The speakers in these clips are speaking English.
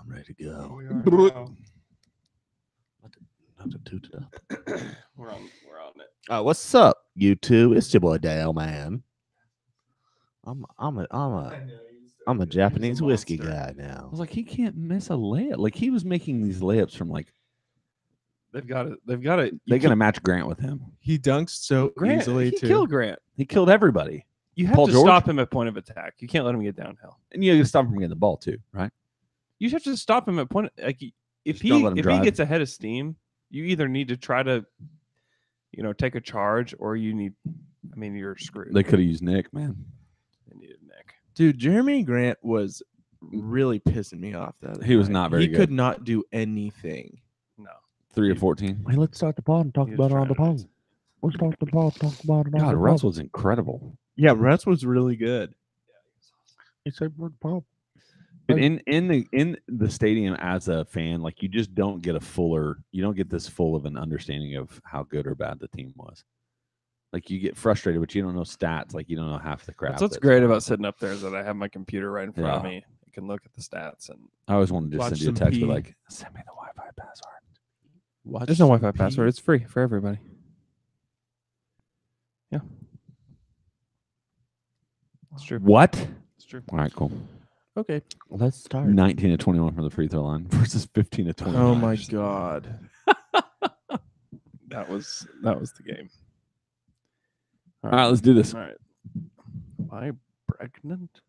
I'm ready to go. We are now. Not to toot it up. We're on it. What's up, YouTube? It's your boy Dale, man. I'm a Japanese whiskey guy I now. was like, he can't miss a layup. Like he was making these layups from like They've got it. they're gonna match Grant with him. He dunks so Grant, easily he too. killed Grant. He killed everybody, You have Paul to George? stop him at point of attack. You can't let him get downhill. and you got to stop him from getting the ball too, right? You have to stop him at point. Like if Just don't let him he drive. gets ahead of steam, you either need to try to, take a charge, or you need. I mean, you're screwed. They could have used Nick, man. They needed Nick. Dude, Jeremy Grant was really pissing me off. That He was not very He good. could not do anything. No. 3 or 14. Hey, let's start the pod and talk He was about it on the trying to- pod. Let's start the pod, talk about it on God, the Russ pod. was incredible. Yeah, Russ was really good. He said, "We're the pod." But in the stadium as a fan, like you just don't get you don't get this full of an understanding of how good or bad the team was. Like you get frustrated, but you don't know stats. Like you don't know half the crap. That's what's great about sitting up there is that I have my computer right in front of Yeah. me. I can look at the stats and I always wanted to Watch send you a some text, but P. like, send me the Wi-Fi password. Watch there's no some Wi-Fi password. P- It's free for everybody. Yeah, it's true. What? It's true. All right, cool. Okay. Let's start. 19 to 21 from the free throw line versus 15 to 20. Oh my god. That was the game. All right, let's do this. All right. Am I pregnant?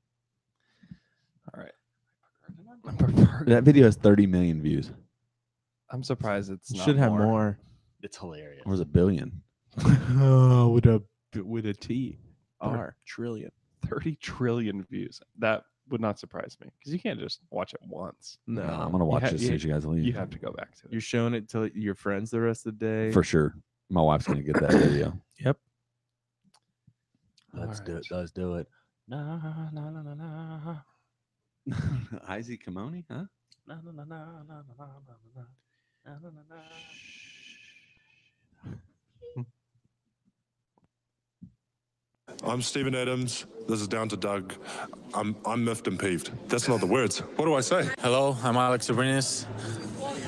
All right. I'm prepared. That video has 30 million views. I'm surprised it's not Should have more. It's hilarious. Or was it billion? Oh, with a T. R trillion. 30 trillion views. That would not surprise me because you can't just watch it once. No, No, I'm gonna watch ha- this as you- soon as you guys leave. You have to go back to it. You're showing it to your friends the rest of the day. For sure. My wife's gonna get that video. Yep. Let's do it. Alright. Let's do it. Na na na na na. Isaac Kimoni, huh? Na na na na na na na na na. Na na na na. I'm Stephen Adams. This is Down to Doug. I'm miffed and peeved. That's not the words. What do I say? Hello, I'm Alex Abrinas.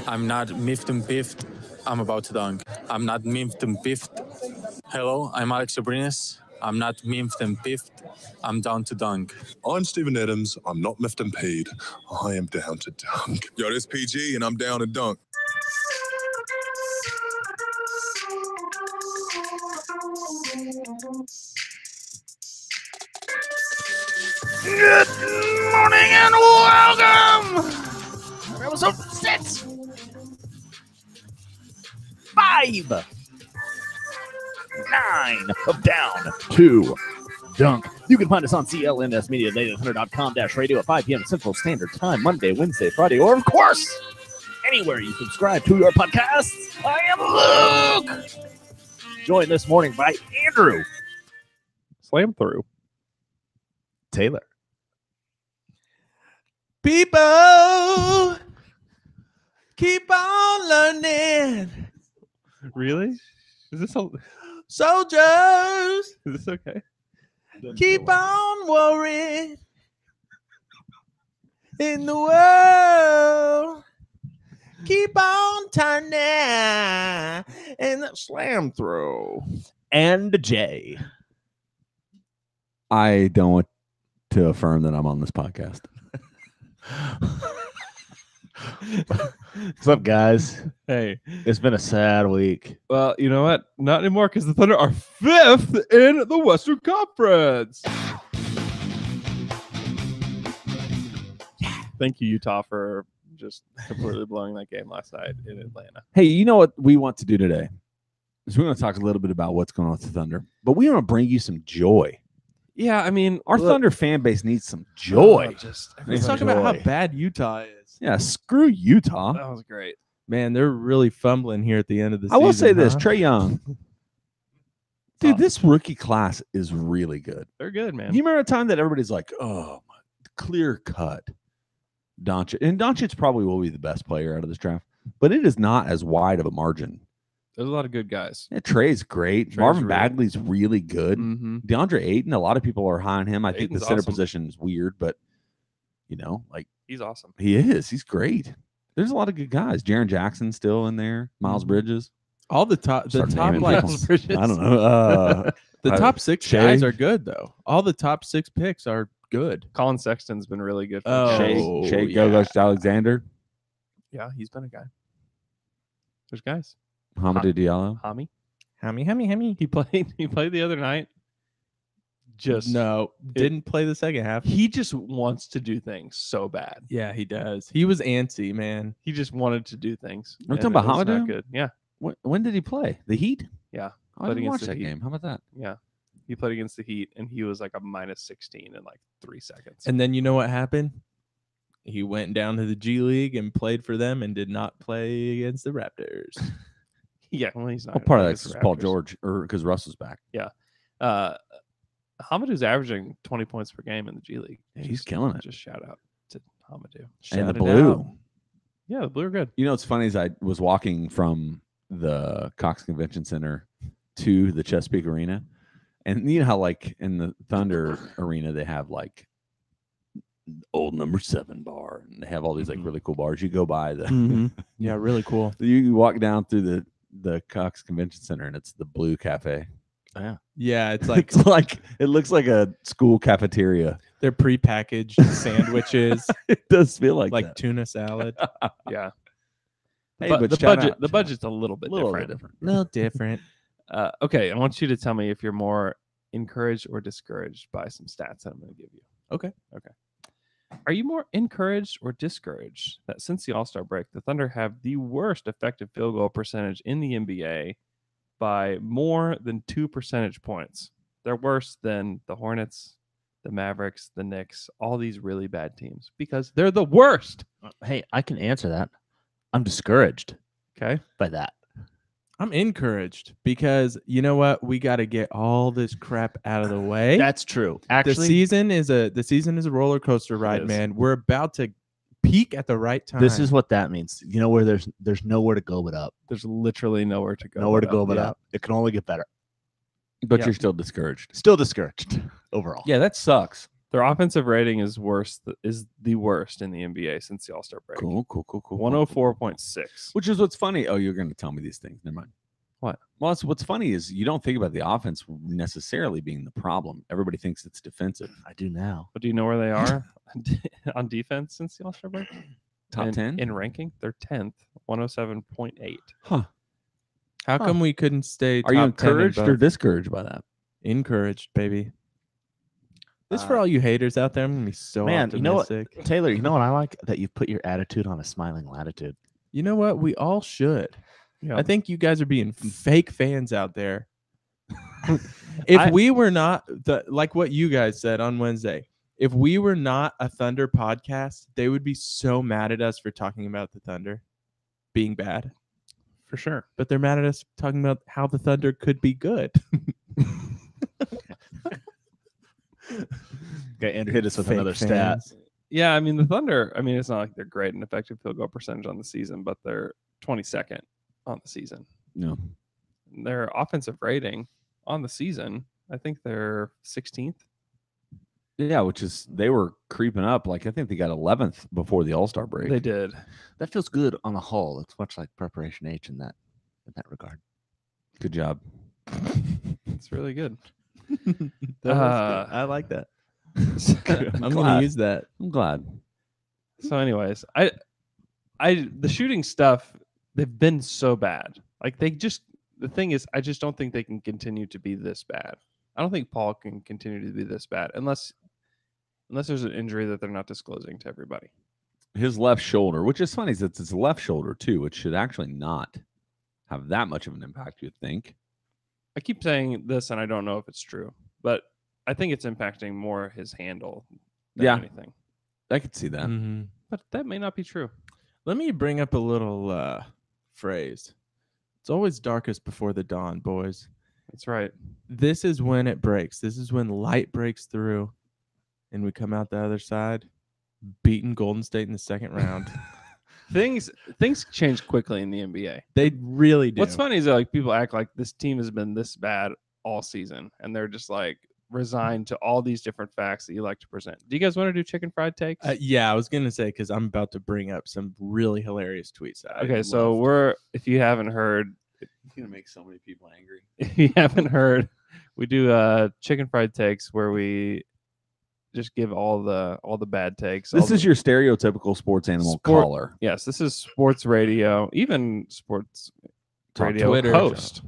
I'm not miffed and piffed. I'm about to dunk. I'm not miffed and piffed. Hello, I'm Alex Abrinas. I'm not miffed and piffed. I'm down to dunk. I'm Stephen Adams. I'm not miffed and peeved. I am down to dunk. Yo, this PG and I'm down to dunk. Good morning and welcome. Episode 6. 5. 9 of Down to Dunk. You can find us on CLNS Media, LadyHunter.com-radio at 5 p.m. Central Standard Time, Monday, Wednesday, Friday, or of course, anywhere you subscribe to your podcasts. I am Luke. Joined this morning by Andrew Slam through. Taylor. People keep on learning. Really? Is this Soldiers is this okay? keep on worrying in the world. Keep on turning and slam through. And Jay. I don't want to affirm that I'm on this podcast. What's up, guys? Hey, It's been a sad week. well, you know what? Not anymore because the Thunder are 5th in the Western Conference. Thank you, Utah, for just completely blowing that game last night in Atlanta. Hey, you know what we want to do today? Is we want to talk a little bit about what's going on with the Thunder, but we want to bring you some joy. Yeah, I mean, Our look- Thunder fan base needs some joy. Just Let's talk everybody- about how bad Utah is. Yeah, screw Utah. That was great. Man, they're really fumbling here at the end of the I season. will say this, huh? Trey Young. Dude, this rookie class is really good. They're good, man. You remember a time that everybody's like, oh, my, clear cut. Doncic. And Doncic probably will be the best player out of this draft, but it is not as wide of a margin. There's a lot of good guys. Yeah, Trey's great. Trey's Marvin really- Bagley's really good. Mm-hmm. DeAndre Ayton, a lot of people are high on him. I think the Ayton's center awesome. position is weird, but You know, like He's awesome. he is. He's great. There's a lot of good guys. Jaron Jackson still in there. Miles Bridges. All the top Start naming like people. I don't know. the top 6 Shea? guys are good though. All the top 6 picks are good. Colin Sexton's been really good. For Oh, the Shea, Cavs. Shea yeah. Gilgeous Alexander. Yeah, he's been a guy. There's guys. Hamidou Diallo. Hami. Hammy. He played the other night. Didn't play the second half. He just wants to do things so bad. Yeah, he does. He was antsy, man. He just wanted to do things. Are we and talking about it was not Hamidou? Good. Yeah, When did he play? The Heat? yeah. I Played didn't against watch the that Heat. game. How about that? Yeah. He played against the Heat, and he was like a -16 in like 3 seconds. And then you know what happened? He went down to the G League and played for them and did not play against the Raptors. yeah, well, he's not. Well, gonna part of play that's against the Paul Raptors. George, or because Russ was back. Hamidou's averaging 20 points per game in the G League. He's killing it. Just shout out to Hamidou. And the Shout it blue. out. Yeah, the Blue are good. You know, what's funny is I was walking from the Cox Convention Center to the Chesapeake Arena, and you know how like in the Thunder Arena they have like old number 7 bar, and they have all these like really cool bars. You go by the Yeah, really cool. you walk down through the Cox Convention Center, and it's the Blue Cafe. Yeah, it's like It's like it looks like a school cafeteria. they're prepackaged sandwiches, It does feel like like that. tuna salad. Yeah. Hey, but but the shout budget out, the shout out. budget's a little bit Little different. bit different. A little different. Okay, I want you to tell me if you're more encouraged or discouraged by some stats that I'm going to give you. Okay. Are you more encouraged or discouraged that since the All-Star break, the Thunder have the worst effective field goal percentage in the NBA by more than 2 percentage points? They're worse than the Hornets, the Mavericks, the Knicks, all these really bad teams because they're the worst. Hey, I can answer that. I'm discouraged Okay. by that. I'm encouraged because you know what? We got to get all this crap out of the way. That's true. the Actually, season is a roller coaster ride, is. man. We're about to peak at the right time. this is what that means. You know where there's nowhere to go but up. There's literally nowhere to go. Nowhere to but go up. but yeah. up. It can only get better. But Yeah. you're still discouraged. Still discouraged overall. Yeah, that sucks. Their offensive rating is the worst in the NBA since the All-Star break. Cool. 104.6. Which is what's funny. Oh, you're going to tell me these things. Never mind. What? Well, it's, what's funny is you don't think about the offense necessarily being the problem. Everybody thinks it's defensive. I do now. But do you know where they are on defense since the All-Star break? Top 10? in ranking. They're 10th, 107.8. Huh. How come we couldn't stay? Are you top 10 in encouraged or both? discouraged by that? Encouraged, baby. This for all you haters out there. I'm gonna be so Man, you know what? optimistic. Taylor, you know what I like? That you've put your attitude on a smiling latitude. You know what? We all should. Yeah. I think you guys are being fake fans out there. If we were not like what you guys said on Wednesday, if we were not a Thunder podcast, they would be so mad at us for talking about the Thunder being bad. for sure. But they're mad at us talking about how the Thunder could be good. Okay, Andrew, hit us with Fake another stat. fans. Yeah, I mean the Thunder. I mean it's not like they're great in effective field goal percentage on the season, but they're 22nd on the season. No. Their offensive rating on the season, I think they're 16th. Yeah, which is they were creeping up. Like I think they got 11th before the All-Star break. They did. That feels good on the whole. It's much like preparation H in that regard. Good job. It's really good. That was good. I like that. I'm glad. gonna use that. I'm glad. So, anyways, I the shooting stuff, they've been so bad. Like the thing is, I just don't think they can continue to be this bad. I don't think Paul can continue to be this bad unless there's an injury that they're not disclosing to everybody. His left shoulder, which is funny, is it's his left shoulder too, which should actually not have that much of an impact, you'd think. I keep saying this, and I don't know if it's true, but I think it's impacting more his handle than Yeah. anything. I could see that. Mhm. But that may not be true. Let me bring up a little phrase. It's always darkest before the dawn, boys. That's right. This is when it breaks. This is when light breaks through, and we come out the other side, beating Golden State in the second round. Things change quickly in the NBA. They really do. What's funny is that like people act like this team has been this bad all season, and they're just like resigned to all these different facts that you like to present. Do you guys want to do chicken fried takes? Yeah, I was gonna say because I'm about to bring up some really hilarious tweets. That I Okay, so loved. if you haven't heard, You're gonna make so many people angry. if you haven't heard, we do chicken fried takes where we just give all the bad takes. This is your stereotypical sports animal Sport- caller. Yes, this is sports radio, even sports Talk radio Twitter. host.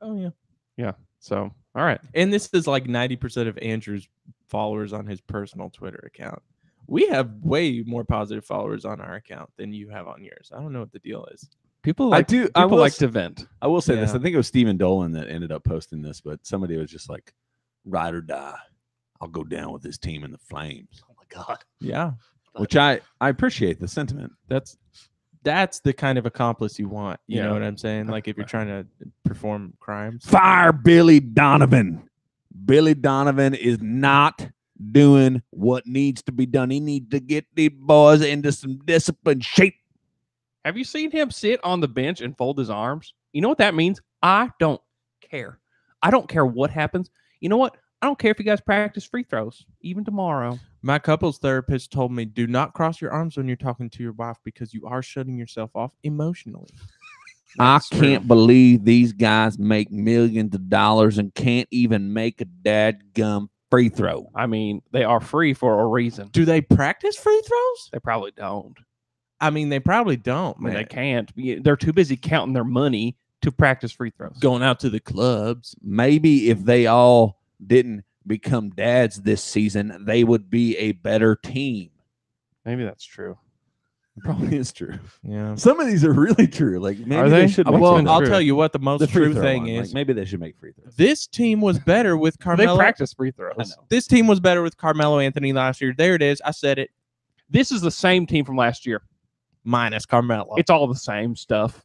Oh yeah, So, all right. and this is like 90% of Andrew's followers on his personal Twitter account. We have way more positive followers on our account than you have on yours. I don't know what the deal is. People like I people will like s- to vent. I will say this. Yeah. I think it was Stephen Dolan that ended up posting this, but somebody was just like, "Ride or die. I'll go down with this team in the flames," Oh my God. Yeah, which I appreciate the sentiment. that's the kind of accomplice you want. You know Yeah. what I'm saying? Like if you're trying to perform crimes. Fire Billy Donovan. Billy Donovan is not doing what needs to be done. He needs to get these boys into some disciplined shape. Have you seen him sit on the bench and fold his arms? You know what that means? I don't care. I don't care what happens. You know what? I don't care if you guys practice free throws, even tomorrow. My couples therapist told me, do not cross your arms when you're talking to your wife because you are shutting yourself off emotionally. I That's true. can't believe these guys make millions of dollars and can't even make a dadgum free throw. I mean, they are free for a reason. Do they practice free throws? They probably don't. I mean, they probably don't, I mean, man. they can't. They're too busy counting their money to practice free throws. Going out to the clubs. Maybe if they all didn't become dads this season, they would be a better team. Maybe that's true. Probably is true. Yeah. Some of these are really true. Like maybe Are they they? should. I've make always some- been I'll true. tell you what the most the free true throw thing one, is. like, maybe they should make free throws. This team was better with They Carmelo. practice free throws. I know. This team was better with Carmelo Anthony last year. There it is. I said it. This is the same team from last year. Minus Carmelo. It's all the same stuff.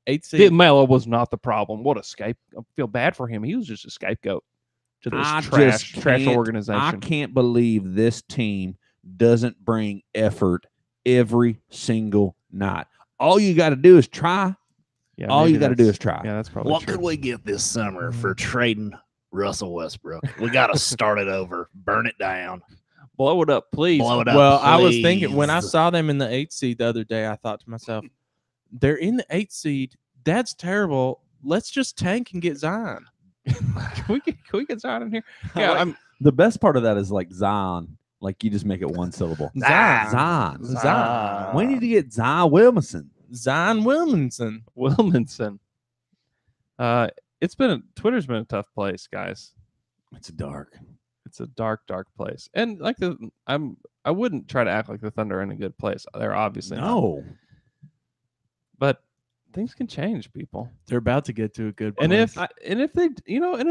8 seed. Melo was not the problem. What a scape! I feel bad for him. He was just a scapegoat to this I trash just can't- organization. I can't believe this team doesn't bring effort every single night. All you got to do is try. Yeah, All maybe you got to do that's- is try. Yeah, that's probably What true. could we get this summer for trading Russell Westbrook? We got to start it over, burn it down, Blow it up, please. blow it up. Well, I was thinking when I please. saw them in the 8th seed the other day, I thought to myself, they're in the 8th seed. That's terrible. Let's just tank and get Zion. Can we get Zion in here? I Yeah, like- the best part of that is like Zion. Like you just make it one syllable. Zion. Zion. Zion. We need to get Zion Williamson. Zion Williamson. Williamson. Twitter's been a tough place, guys. It's dark. It's a dark, dark place. And like I wouldn't try to act like the Thunder are in a good place. They're obviously not. No. But things can change, people. They're about to get to a good place. And if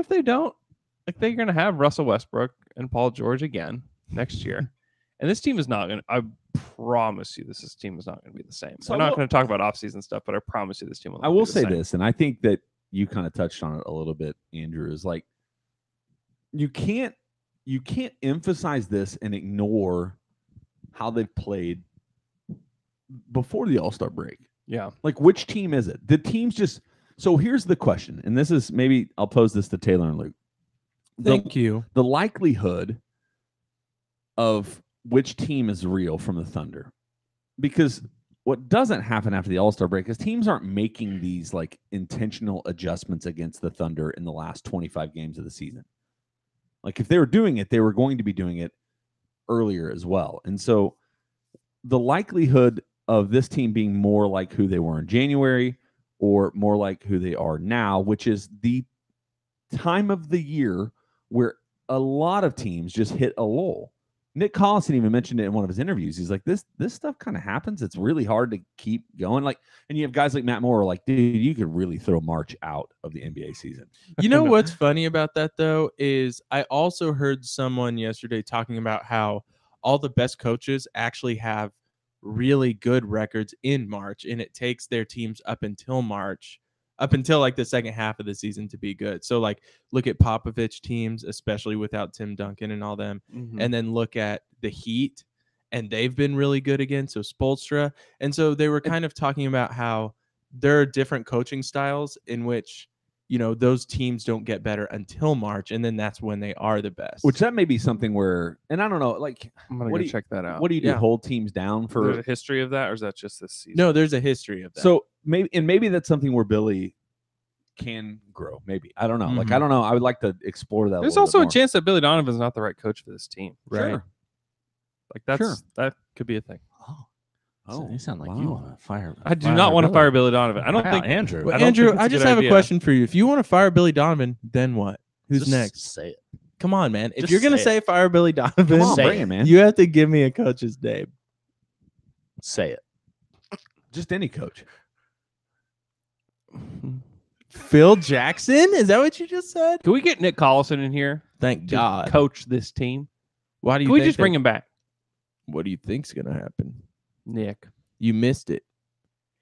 they don't, like they're gonna have Russell Westbrook and Paul George again next year. And this team is not gonna I promise you this team is not gonna be the same. So We're not what- gonna talk about offseason stuff, but I promise you this team will not I be will the say same. this, and I think that you kind of touched on it a little bit, Andrew, is like you can't emphasize this and ignore how they've played before the All-Star break. Yeah. Like which team is it? The teams just so here's the question, and this is maybe I'll pose this to Taylor and Luke. Thank you. The likelihood of which team is real from the Thunder. Because what doesn't happen after the All-Star break is teams aren't making these like intentional adjustments against the Thunder in the last 25 games of the season. Like if they were doing it, they were going to be doing it earlier as well. And so the likelihood of this team being more like who they were in January or more like who they are now, which is the time of the year where a lot of teams just hit a lull. Nick Collison even mentioned it in one of his interviews. He's like, this stuff kind of happens. It's really hard to keep going. Like, and you have guys like Matt Moore like, dude, you could really throw March out of the NBA season. You know what's funny about that though is I also heard someone yesterday talking about how all the best coaches actually have really good records in March, and it takes their teams up until March, up until like the second half of the season to be good. So like look at Popovich teams, especially without Tim Duncan and all them, and then look at the Heat, and they've been really good again. So Spoelstra, and so they were kind of talking about how there are different coaching styles in which those teams don't get better until March, and then that's when they are the best. Which that may be something where, and I don't know, like, I'm gonna what go do you, check that out. what do you do? Yeah. Hold teams down There's for a history of that, or is that just this season? no, there's a history of that. so maybe that's something where Billy can grow. Maybe I don't know. Like I Mhm. don't know. I would like to explore that. There's a little also bit a more. chance that Billy Donovan's not the right coach for this team. right. Sure. Like that could be a thing. So you sound like wow. you want to fire. I do not want to fire Billy Donovan. I don't Wow, think Andrew. Well, I don't Andrew, think it's I a just good have idea. a question for you. If you want to fire Billy Donovan, then what? Who's Just next? Say it. Come on, man. If Just you're gonna say say fire Billy Donovan, Come on, Say bring it. it, man. you have to give me a coach's name. Say it. Just any coach. Phil Jackson? Is that what you just said? Can we get Nick Collison in here Thank to God. coach this team? Why do you Can we think just bring him back? What do you think's gonna happen? Nick. You missed it.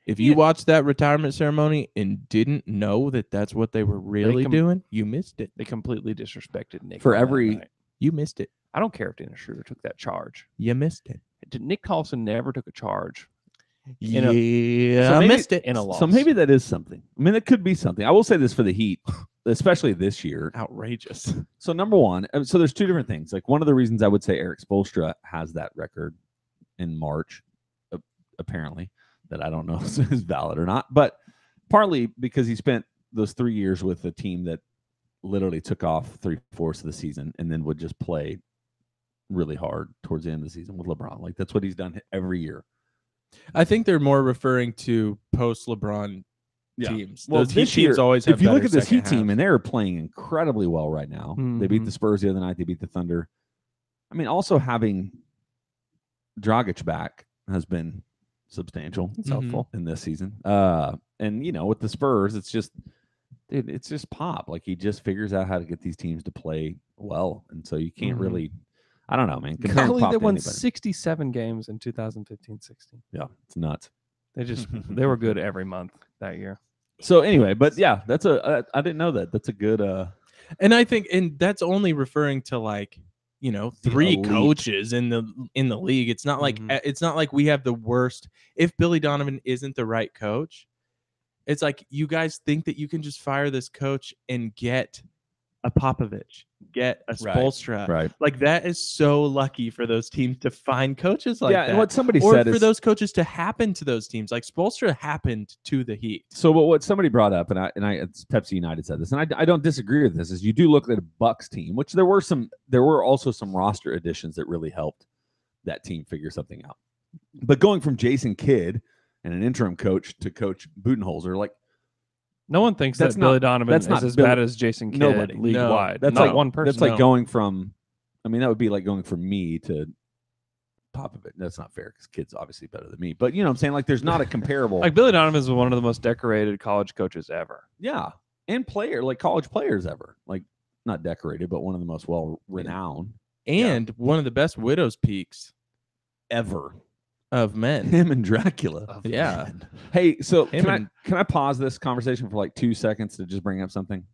If you Yeah. watched that retirement ceremony and didn't know that that's what they were really com- doing, you missed it. They completely disrespected Nick. For on that every- night. You missed it. I don't care if Dennis Schroeder took that charge. You missed it. Nick Collison never took a charge Yeah, So I maybe- missed it. in a loss. So maybe that is something. I mean, it could be something. I will say this for the Heat, especially this year. Outrageous. So number one, so there's two different things. Like one of the reasons I would say Eric Spoelstra has that record in March, apparently, that I don't know if is valid or not, but partly because he spent those 3 years with a team that literally took off 3/4 of the season and then would just play really hard towards the end of the season with LeBron. Like that's what he's done every year. I think they're more referring to post LeBron Yeah. teams. Well, Those Heat this teams year, always have if you look better at this Heat second team, halves. and they're playing incredibly well right now. They beat Mhm. the Spurs the other night. They beat the Thunder. I mean, also having Dragic back has been substantial It's Mhm. helpful. in this season. And with the Spurs, it's just, dude, it's just pop. Like he just figures out how to get these teams to play well, and so you can't Mhm. really. I don't know, man. Compare Golly, Pop they to won anybody. 67 games in 2015-16. Yeah, it's nuts. They were good every month that year. So anyway, but yeah, that's I didn't know that. That's a good. And I think, and that's only referring to like, three elite. coaches in the league. It's not like Mhm. it's not like we have the worst. If Billy Donovan isn't the right coach, it's like you guys think that you can just fire this coach and get a Popovich, get a Right, Spoelstra. right. Like that is so lucky for those teams to find coaches like Yeah, that. and what somebody or said for is those coaches to happen to those teams. Like Spoelstra happened to the Heat. so. What somebody brought up, and it's Pepsi United said this, and I don't disagree with this. Is you do look at a Bucks team, which there were also some roster additions that really helped that team figure something out. But going from Jason Kidd and an interim coach to Coach Budenholzer, like No one thinks That's that not- Billy Donovan that's is not as Billy- bad as Jason Kidd nobody. league No, wide. that's Not like one person. That's like no. going from. I mean, that would be like going from me to Popovich. That's not fair because Kidd's obviously better than me. But you know what I'm saying? Like, there's not a comparable. Like Billy Donovan is one of the most decorated college coaches ever. Yeah, and college players ever. Like, not decorated, but one of the most well renowned And one of the best widow's peaks ever. of men. Him and Dracula. Yeah. Hey, so Him and- can I pause this conversation for like 2 seconds to just bring up something?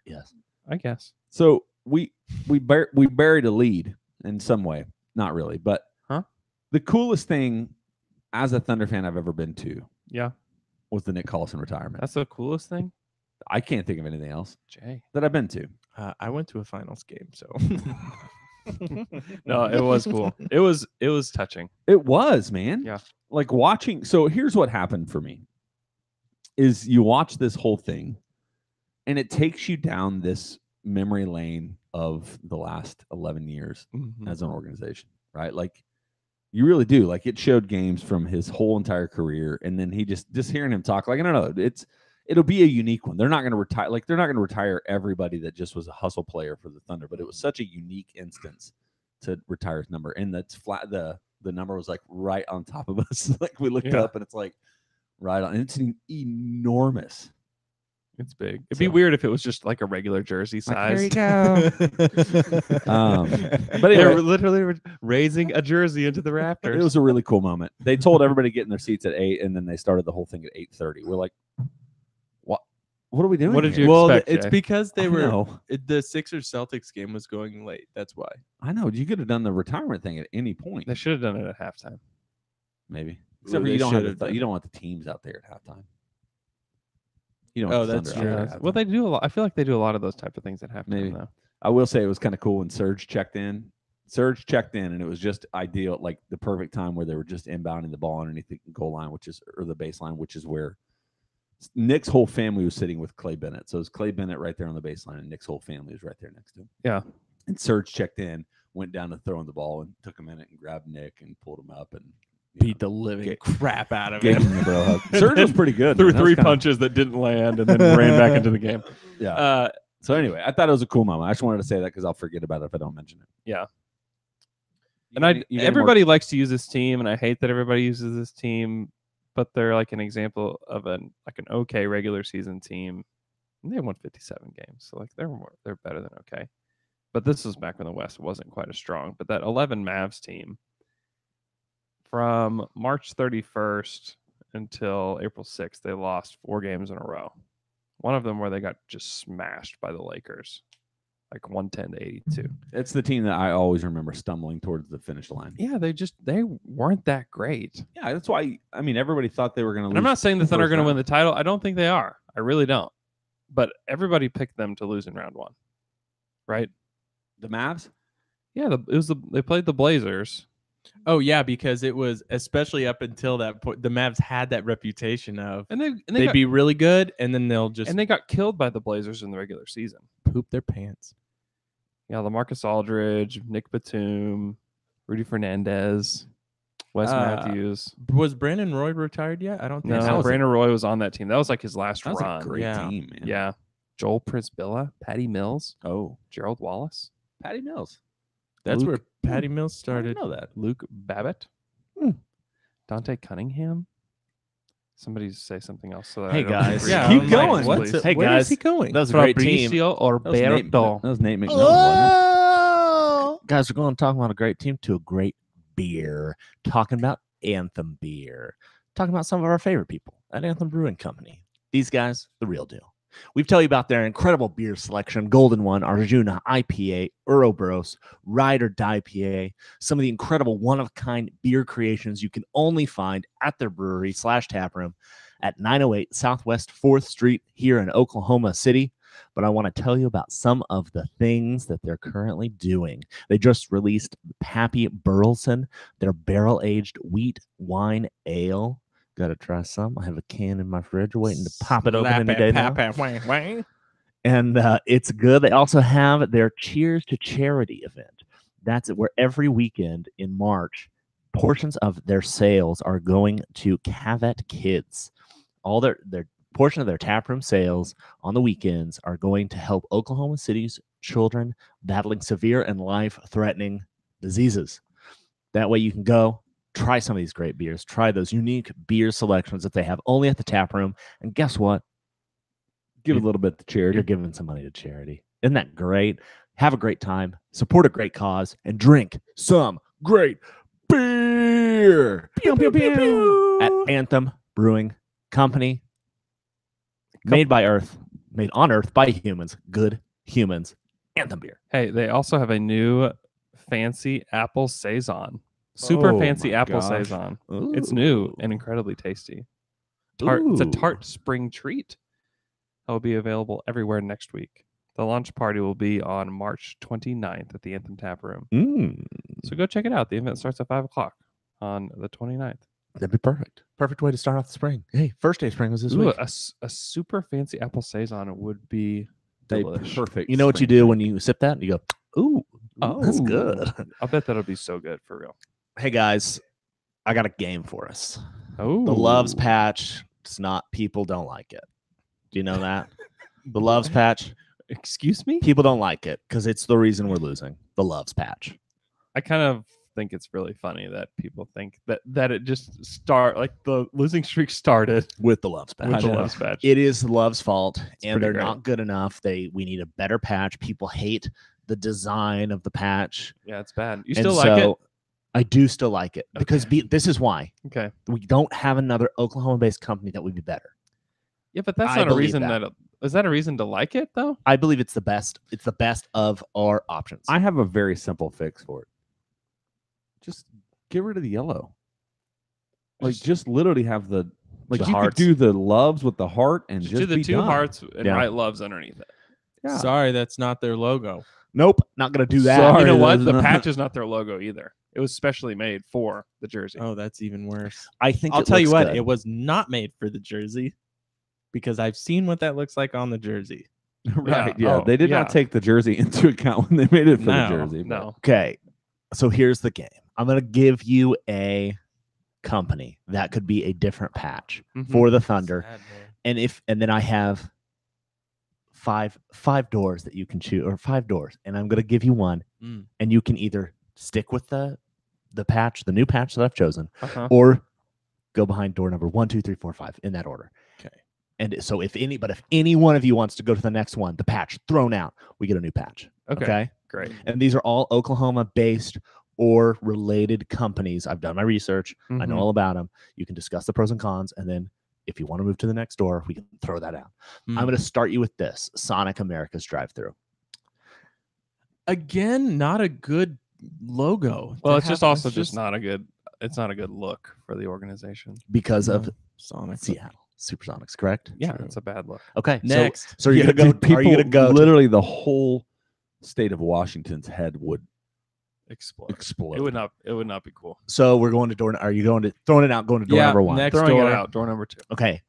Yes. I guess. So we buried a lead in some way, not really, but Huh? The coolest thing as a Thunder fan I've ever been to Yeah. was the Nick Collison retirement. That's the coolest thing. I can't think of anything else Jay. that I've been to. I went to a finals game, so No, it was cool. It was touching. It was, man. Yeah. Like watching. So here's what happened for me is you watch this whole thing and it takes you down this memory lane of the last 11 years Mhm. as an organization, right? Like you really do. Like it showed games from his whole entire career. And then he just hearing him talk, like, I don't know, it'll be a unique one. They're not going to retire. Like they're not going to retire everybody that just was a hustle player for the Thunder, but it was such a unique instance to retire his number. And that's flat. The number was like right on top of us. Like we looked Yeah. up and it's like right on. And it's enormous. It's big. It'd be So- weird if it was just like a regular jersey size. go. But But they anyway, were literally raising a jersey into the rafters. it was a really cool moment. They told everybody to get in their seats at 8, and then they started the whole thing at 8:30. We're like, what are we doing? What did here? you well, expect, it's Jay? because they I were know. the Sixers Celtics game was going late. That's why. I know. You could have done the retirement thing at any point. They should have done it at halftime. Maybe. Well, Except for they you don't should have done you it. don't want the teams out there at halftime. You know, Oh, what the that's Thunder true. are Yeah. at Well, halftime. they do a lot. I feel like they do a lot of those type of things at halftime. Maybe. Though. I will say it was kind of cool when Surge checked in. Surge checked in, and it was just ideal, like the perfect time where they were just inbounding the ball underneath the goal line, or the baseline, which is where Nick's whole family was sitting with Clay Bennett. So it was Clay Bennett right there on the baseline, and Nick's whole family was right there next to him. Yeah. And Surge checked in, went down to throwing the ball, and took a minute and grabbed Nick and pulled him up and Beat the living crap out of gave him. him the bro hug. Surge was pretty good. Threw man. That was three kinda- punches that didn't land and then ran back into the game. Yeah. So anyway, I thought it was a cool moment. I just wanted to say that because I'll forget about it if I don't mention it. Yeah. You And got any- you got any more- everybody likes to use this team, and I hate that everybody uses this team, but they're like an example of an okay regular season team. And they won 57 games, so like they're better than okay. But this was back when the West wasn't quite as strong. But that 11 Mavs team, from March 31st until April 6th, they lost 4 games in a row. One of them where they got just smashed by the Lakers, like 110 to 82. It's the team that I always remember stumbling towards the finish line. Yeah, they weren't that great. Yeah, that's why. I mean, everybody thought they were going to lose. And I'm not saying the Thunder are first going to win round. the title. I don't think they are. I really don't. But everybody picked them to lose in round 1, right? The Mavs. Yeah, they played the Blazers. Oh yeah, because it was especially up until that point, the Mavs had that reputation of And they they'd got, be really good, and then they'll just and they got killed by the Blazers in the regular season. poop their pants. Yeah, LaMarcus Aldridge, Nick Batum, Rudy Fernandez, Wes Matthews. Was Brandon Roy retired yet? I don't think No, so. Brandon Roy was on that team. That was like his last That was run. a great Yeah. team, man. Yeah. Joel Prisbilla, Patty Mills, Oh, Gerald Wallace, Patty Mills. That's Luke- where Patty Mills I started. didn't know that. Luke Babbitt, Dante Cunningham. Somebody say something else. So that Hey, I don't guys. forget. Keep Mike, going. please. Hey, Where guys. is he going? That was a great team. Fabricio That was Nate, Orberto. that was Nate McMillan. wasn't it? Guys, we're going to talk about a great team to a great beer. Talking about Anthem beer. Talking about some of our favorite people at Anthem Brewing Company. These guys, the real deal. We've told you about their incredible beer selection: Golden One, Arjuna IPA, Ouroboros, Ride or Die IPA, some of the incredible one-of-a-kind beer creations you can only find at their brewery / taproom at 908 Southwest 4th Street here in Oklahoma City. But I want to tell you about some of the things that they're currently doing. They just released Pappy Burleson, their barrel-aged wheat wine ale. Got to try some. I have a can in my fridge waiting to pop it open any day now. And it's good. They also have their Cheers to Charity event. That's where every weekend in March, portions of their sales are going to Cavet Kids. All their portion of their taproom sales on the weekends are going to help Oklahoma City's children battling severe and life-threatening diseases. That way you can go try some of these great beers, try those unique beer selections that they have only at the taproom, and guess what? Give a little bit to charity. You're giving some money to charity. Isn't that great? Have a great time, support a great cause, and drink some great beer. Pew, pew, pew, pew. At Anthem Brewing Company. Made by Earth, made on Earth by humans, good humans. Anthem beer. Hey, they also have a new fancy apple saison. Super Oh fancy my apple gosh. saison. It's new and incredibly tasty. It's a Ooh. tart spring treat. That will be available everywhere next week. The launch party will be on March 29th at the Anthem Tap Room. So go check it out. The event starts at 5 o'clock on the 29th. That'd be perfect. Perfect way to start off the spring. Hey, first day of spring was this Ooh, week. a super fancy apple saison would be A delish. perfect. You know what you spring do drink. when you sip that? You go, ooh, that's Ooh. good. I bet that'll be so good for real. Hey, guys, I got a game for us. Oh, The Loves Patch, it's not, people don't like it. Do you know that? The Loves Patch, Excuse me? people don't like it because it's the reason we're losing. The Loves Patch. I kind of think it's really funny that people think that it just like the losing streak started With the Loves with Patch. the know. Loves patch. It is the Love's fault, and pretty they're great. not good enough. We need a better patch. People hate the design of the patch. Yeah, it's bad. You And still like it? so I do still like it because this is why. Okay. We don't have another Oklahoma-based company that would be better. Yeah, but that's I not a believe reason that. is that a reason to like it though? I believe it's the best. It's the best of our options. I have a very simple fix for it. Just get rid of the yellow. Like, just literally have the Like The you hearts. could do the loves with the heart and Just just do the be two done. hearts and Yeah. write loves underneath it. Yeah. Sorry, that's not their logo. Nope, not gonna do that. Sorry. You know what? there's The not- patch is not their logo either. It was specially made for the jersey. Oh, that's even worse. I think I'll it tell you looks what, good. it was not made for the jersey because I've seen what that looks like on the jersey. Right. Yeah. Yeah. Oh, they did yeah. not take the jersey into account when they made it for the No, jersey. but- No. Okay, so here's the game. I'm gonna give you a company that could be a different patch Mhm. for the Thunder, Sad, man. and then I have five doors that you can choose, or 5 doors, and I'm gonna give you one, Mm. and you can either stick with the patch, the new patch that I've chosen, Uh-huh. or go behind door number 1, 2, 3, 4, 5 in that order. Okay. And so if any one of you wants to go to the next one, the patch thrown out, we get a new patch. Okay. Great. And these are all Oklahoma based or related companies. I've done my research. I know Mhm. all about them. You can discuss the pros and cons. And then if you want to move to the next door, we can throw that out. Hmm. I'm going to start you with this Sonic America's drive through. Again, not a good logo. Well, to it's just have- also just not a good. It's not a good look for the organization. Because of Sonic. Seattle Supersonics, correct? Yeah, True. it's a bad look. Okay. Next. So are you Yeah, going to dude, go? Are you going to go? Literally, the whole state of Washington's head would Explode. explode. It would not. It would not be cool. So we're going to door. Are you going to throwing it out? Going to door Yeah, number 1. next Throwing door. it out. Door number 2. Okay.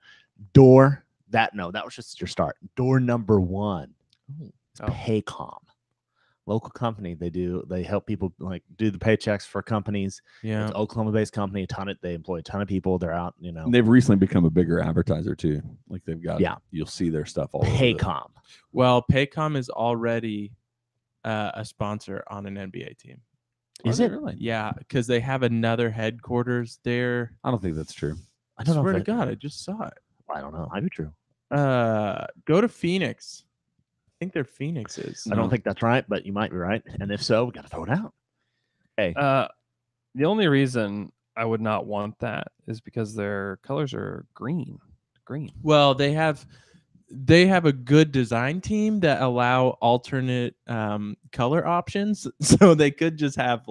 Door that was just your start. Door number 1. It's Oh. Paycom. Local company. They help people like do the paychecks for companies. Yeah. It's Oklahoma based company. They employ a ton of people. They're out, And they've recently become a bigger advertiser too. Like they've got, Yeah. you'll see their stuff all over. Paycom. Well, Paycom is already a sponsor on an NBA team. Is Are it? they really? Yeah, because they have another headquarters there. I don't think that's true. I don't know. Swear if to that- God, I just saw it. I don't know. Might be true. Go to Phoenix. I think they're Phoenixes. I don't think that's right, but you might be right. And if so, we got to throw it out. Hey, The only reason I would not want that is because their colors are green. Green. Well, they have a good design team that allow alternate color options, so they could just have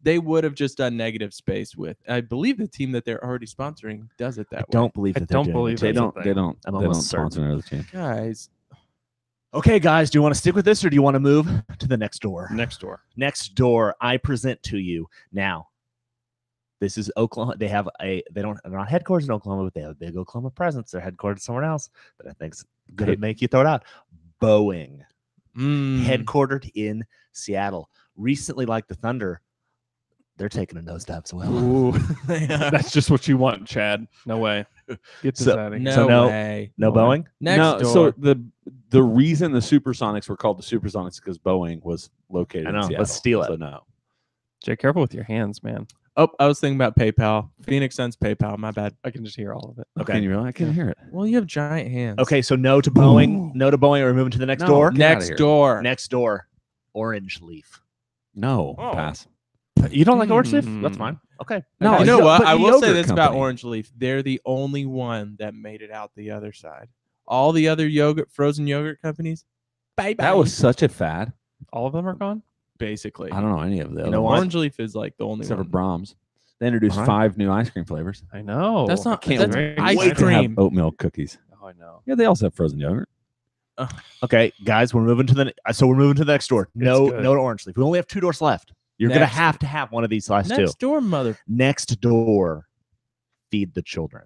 they would have just done negative space with. I believe the team that they're already sponsoring does it that way. don't believe I that they're don't doing believe it. They That's a don't. thing. They don't. I'm They don't almost certain. sponsor another team. Guys. Okay, guys, do you want to stick with this or do you want to move to the next door? Next door. Next door, I present to you now. This is Oklahoma. They're not headquarters in Oklahoma, but they have a big Oklahoma presence. They're headquartered somewhere else, but I think's gonna make you throw it out. Boeing, headquartered in Seattle. Recently, like the Thunder, they're taking a nosedive as well. Ooh, that's just what you want, Chad. No way. Get this So- out of here. No, So no- way. No Boeing? Next no, door. so the reason the Supersonics were called the Supersonics is because Boeing was located I know, in Seattle. let's steal it. So no. Jay, careful with your hands, man. Oh, I was thinking about PayPal. Phoenix sends PayPal. My bad. I can just hear all of it. Okay. Can you really? I can't hear it. Well, you have giant hands. Okay, so no to Boeing. No to Boeing. We're moving to the next No. door. Get outta Next here. door. Next door, Orange Leaf. No. Oh. Pass. You don't like Orange Leaf? That's Mm. fine. Okay. No, you know no, what? but I the will say yogurt this about company. Orange Leaf. They're the only one that made it out the other side. All the other frozen yogurt companies, bye bye. That was such a fad. All of them are gone? basically. I don't know any of the You other know ones, what? Orange Leaf is like the only except for one. Brahms. They introduced Alright. 5 new ice cream flavors. I know. That's not Can't that's wait ice Wait to have cream. oatmeal cookies. Oh, I know. Yeah, they also have frozen yogurt. Okay, guys, we're moving to the next door. No, good. no to Orange Leaf. We only have 2 doors left. You're gonna Next. have to have one of these last Next two. door, mother. Next door, Feed the Children.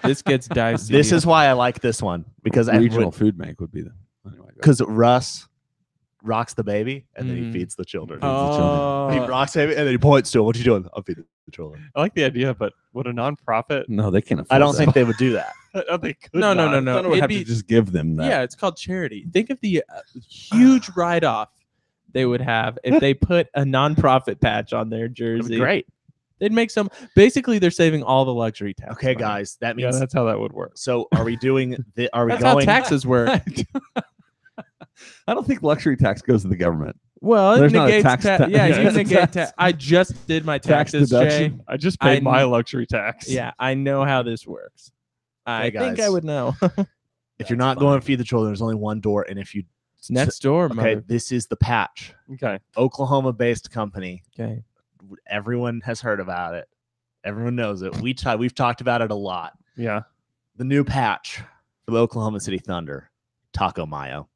This gets dicey. This is why I like this one because Regional food bank would be the. Anyway, go. because Russ rocks the baby and then he Mhm. feeds the children. Oh, He rocks the baby and then he points to him. What you doing? I'm feeding the children. I like the idea, but would a nonprofit? No, they can't afford I don't that. think they would do that. They could No, no, not. no, no. Thunder would It'd have be- to just give them that. yeah, it's called charity. Think of the huge write-off they would have if they put a nonprofit patch on their It'd jersey. be great. They'd make some. Basically, they're saving all the luxury tax. Okay, money. guys, that Yeah, means. that's how that would work. So are we doing? Are we That's how going? taxes work. I don't think luxury tax goes to the government. Well, it There's not a negates tax ta- ta- yeah, yeah, you it's a negate tax- I just did my tax taxes, Jay. deduction. I just paid I my kn- luxury tax. Yeah, I know how this works. I Hey, think I guys. would know. If you're not going to feed the children, there's only one door, and if you It's next door, okay, mother. this is the Patch, Okay. Oklahoma-based company. Okay. Everyone has heard about it. Everyone knows it. We've talked about it a lot. Yeah. The new patch for the Oklahoma City Thunder, Taco Mayo.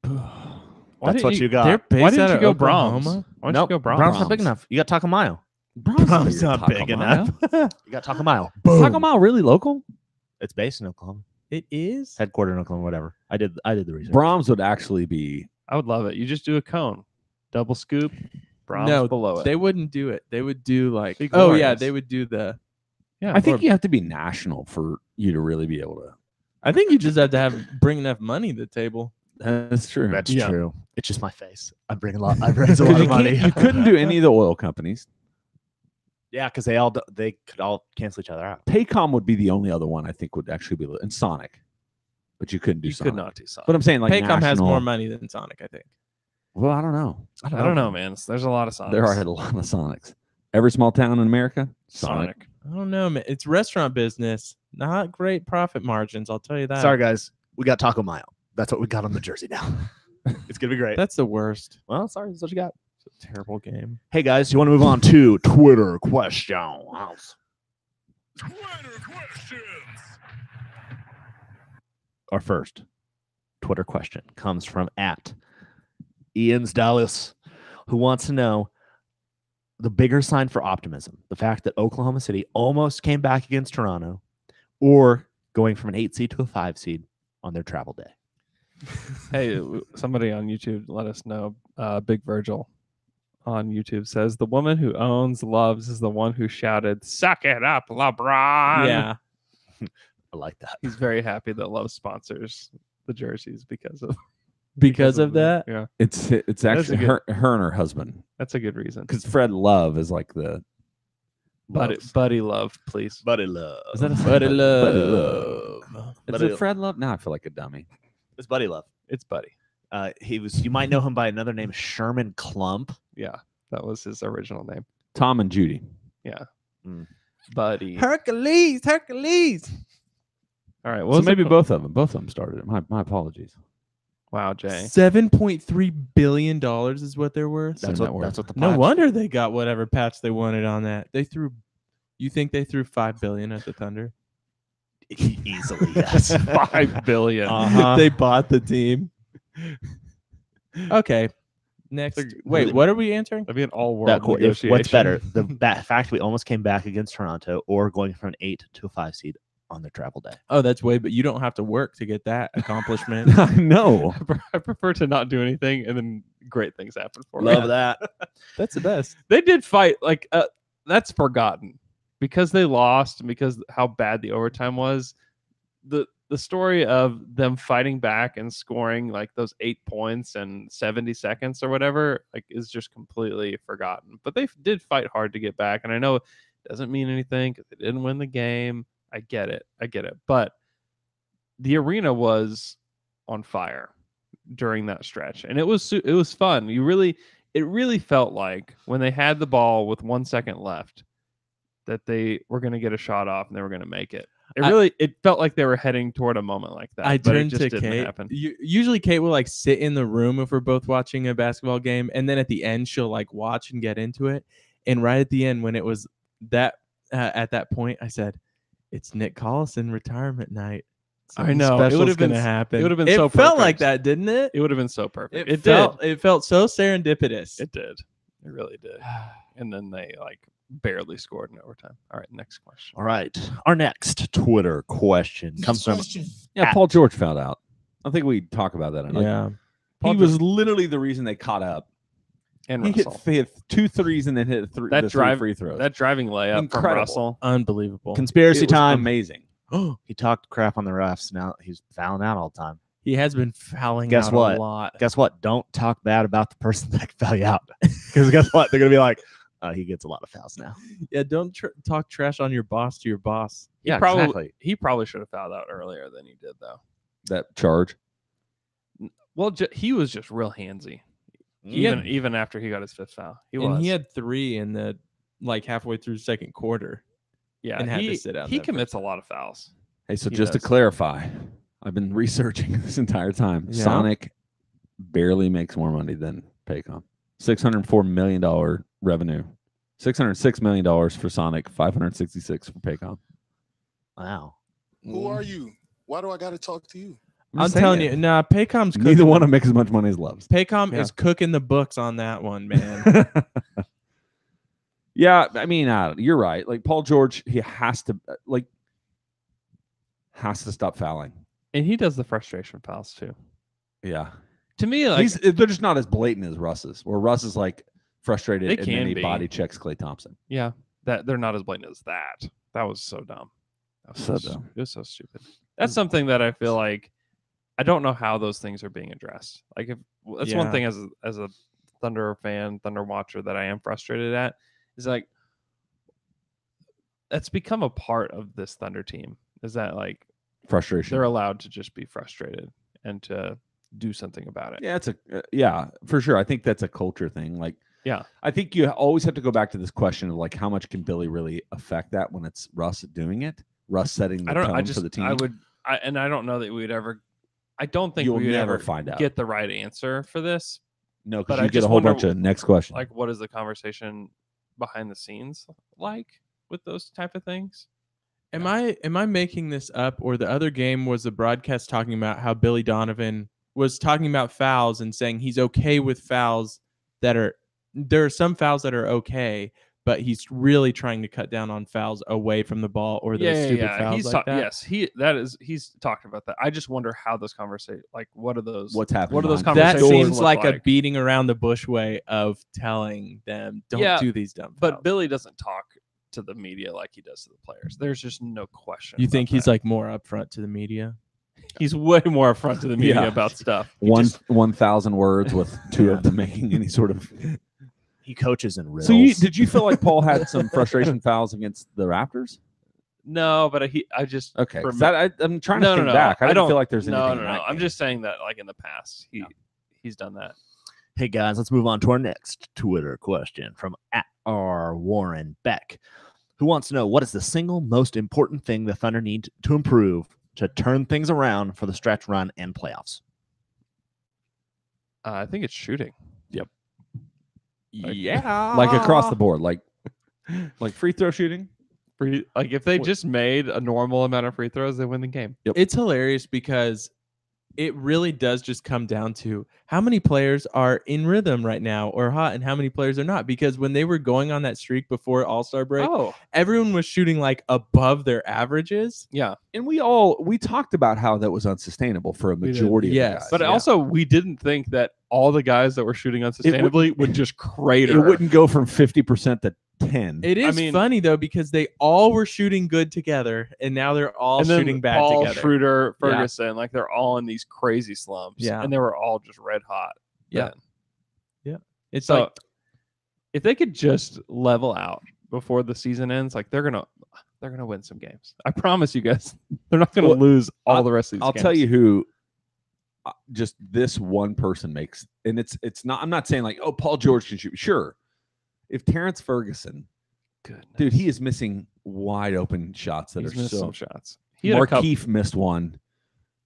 That's what you got. They're based Why out didn't you of go Oklahoma? Brahms? Why don't Nope, you go Brahms? Brahms not big enough. You got Taco Mayo. Brahms not big enough. You got Taco Mayo. Is Taco Mayo really local? It's based in Oklahoma. It is. Headquartered in Oklahoma, whatever. I did the research. Brahms would actually be. I would love it. You just do a cone, double scoop, Brahms No, below it. They wouldn't do it. They would do like. Be Oh yeah, glorious. they would do the. Yeah, I think you have to be national for you to really be able to. I think you just have to bring enough money to the table. That's true. That's Yeah. true. It's just my face. I bring a lot. I raise a 'Cause lot you, of money. you couldn't do any of the oil companies. Yeah, because they could all cancel each other out. Paycom would be the only other one I think would actually be, and Sonic, but you couldn't do you Sonic. could not do something. But I'm saying like Paycom has national- more money than Sonic, I think. Well, I don't know. I don't know, man. There's a lot of Sonics. There are a lot of Sonics. Every small town in America, Sonic. I don't know, man. It's restaurant business. Not great profit margins, I'll tell you that. Sorry, guys. We got Taco Mayo. That's what we got on the jersey now. It's gonna be great. That's the worst. Well, sorry. That's what you got. It's a terrible game. Hey guys, you want to move on to Twitter questions? Our first Twitter question comes from @Ian's Dallas, who wants to know the bigger sign for optimism: the fact that Oklahoma City almost came back against Toronto, or going from an 8 seed to a 5 seed on their travel day. Hey, somebody on YouTube let us know. Big Virgil on YouTube says the woman who owns Loves is the one who shouted "Suck it up, LeBron." Yeah. I like that. He's very happy that Love sponsors the jerseys because of Because of that? Yeah, It's That's actually a good- her and her husband, that's a good reason. because Fred Love is like the Buddy Love, please. Buddy Love. Is that a Buddy Love? Love. Is Buddy it Fred Love? Now I feel like a dummy. It's Buddy Love. It's Buddy. He was. You might know him by another name, Sherman Klump. Yeah, that was his original name. Tom and Judy. Yeah, Mm. Buddy. Hercules. All right. So Well, maybe both of them started it. My apologies. Wow, Jay. $7.3 billion is what they're worth. That's Send what. that That's what the. No patch- wonder they got whatever patch they wanted on that. They threw. You think they threw $5 billion at the Thunder? Easily, yes. 5 billion. Uh-huh. They bought the team. Okay. Next. Wait, what are we answering? That'd be an all-world That qu- if- negotiation. what's better, the fact we almost came back against Toronto, or going from an 8 to a 5 seed on their travel day? Oh, that's way, but you don't have to work to get that accomplishment. I know. I prefer to not do anything, and then great things happen for me. Love that. That's the best. They did fight. Like that's forgotten because they lost and because how bad the overtime was. The story of them fighting back and scoring like those 8 points in 70 seconds or whatever, like is just completely forgotten. But they did fight hard to get back, and I know it doesn't mean anything because they didn't win the game. I get it. But the arena was on fire during that stretch, and it was fun. It really felt like when they had the ball with 1 second left that they were going to get a shot off and they were going to make it. It felt like they were heading toward a moment like that. I but it turned just to didn't Kate. happen. Usually Kate will like sit in the room if we're both watching a basketball game, and then at the end she'll like watch and get into it. And right at the end, when it was that at that point, I said, "It's Nick Collison retirement night." I know. It Special's would have been gonna happen. it would have been It so felt like perfect. that, didn't it? It would have been so perfect. It It felt so serendipitous. did. It did. It really did. And then they like barely scored in overtime. All right, next question. All right. Our next Twitter question comes from Yeah, Paul George fouled out. I think we talk about that. Yeah. He was literally the reason they caught up. And He Russell. hit 2 threes and then hit the three free throws. That driving layup from Incredible. Russell. Unbelievable. Conspiracy It was time. amazing. He talked crap on the refs. Now he's fouling out all the time. He has been fouling Guess out what? a lot. Guess what? Don't talk bad about the person that foul you out. Because guess what? They're going to be like, he gets a lot of fouls now. Yeah, don't talk trash on your boss to your boss. He probably should have fouled out earlier than he did though. That charge. Well, he was just real handsy. Even after he got his 5th foul. He had 3 in the like halfway through second quarter. yeah, and had he, to sit out He that commits a lot of fouls. Hey, so He just to does. clarify, I've been researching this entire time. Yeah. Sonic barely makes more money than Paycom. $604 million revenue. $606 million for Sonic, 566 for Paycom. Wow. Who are you? Why do I got to talk to you? I'm telling you, nah, Paycom's cooking. Neither one of them make as much money as Loves. Paycom Yeah. is cooking the books on that one, man. Yeah, I mean, you're right. Like Paul George, he has to stop fouling. And he does the frustration fouls too. Yeah, To me, like they're just not as blatant as Russ's. Where Russ is like frustrated They and can then he be. body checks Klay Thompson. yeah, that they're not as blatant as that. That was so dumb. That was So s- dumb. It was so stupid. That's something that I feel like I don't know how those things are being addressed. Like if that's one Yeah. thing as a Thunder fan, Thunder watcher that I am frustrated at is like that's become a part of this Thunder team. Is that like Frustration. they're allowed to just be frustrated and to do something about it. Yeah, it's yeah, for sure. I think that's a culture thing. Like, Yeah. I think you always have to go back to this question of like, how much can Billy really affect that when it's Russ doing it? Russ setting the I don't. tone I just. for the team. I would. And I don't know that we would ever. I don't think You'll we would never ever find out. get the right answer for this. No, but because I you get just a whole wonder, bunch of next question. Like, what is the conversation behind the scenes like with those type of things? Am I making this up, or the other game was the broadcast talking about how Billy Donovan was talking about fouls and saying he's okay with fouls that are there are some fouls that are okay, but he's really trying to cut down on fouls away from the ball or those stupid fouls He's like that. Yes, he's talking about that. I just wonder how those conversations, like, what are those? What's happening? What are those behind That conversations seems look like a beating around the bush way of telling them don't Yeah, do these dumb But fouls. Billy doesn't talk to the media like he does to the players. There's just no question. You about think he's that. like more upfront to the media? He's way more upfront to the media Yeah. about stuff. He 1,000 words with two of them making any sort of. He coaches in riddles. So did you feel like Paul had some frustration fouls against the Raptors? No, but I just Okay, 'cause rem- that, I'm trying to think back. I don't feel like there's anything. No, in that I'm game. just saying that, like in the past, he's done that. Hey guys, let's move on to our next Twitter question from @RWarrenBeck, who wants to know what is the single most important thing the Thunder need to improve to turn things around for the stretch run and playoffs. I think it's shooting. Yeah, like across the board, like free throw shooting. Like if they just made a normal amount of free throws, they win the game. It's hilarious because it really does just come down to how many players are in rhythm right now or hot and how many players are not. Because when they were going on that streak before All-Star break, Oh, everyone was shooting like above their averages. yeah. And we talked about how that was unsustainable for a did. majority of the Yes. guys. But Yeah. also, we didn't think that all the guys that were shooting unsustainably would just crater. it wouldn't go from 50% to 10. It is mean- funny though because they all were shooting good together and now they're all and then shooting bad Paul, together. Schroeder, Ferguson, like they're all in these crazy slumps. Yeah. And they were all just red hot. Yeah. then. It's So like if they could just level out before the season ends, like they're gonna win some games. I promise you guys, they're not gonna Well, lose all the rest of these I'll games. tell you who just this one person makes, and it's not. I'm not saying like, oh, Paul George can shoot. Sure, if Terrence Ferguson, Goodness. dude, he is missing wide open shots that He's are missed so. some shots. He had a couple, Markeith missed one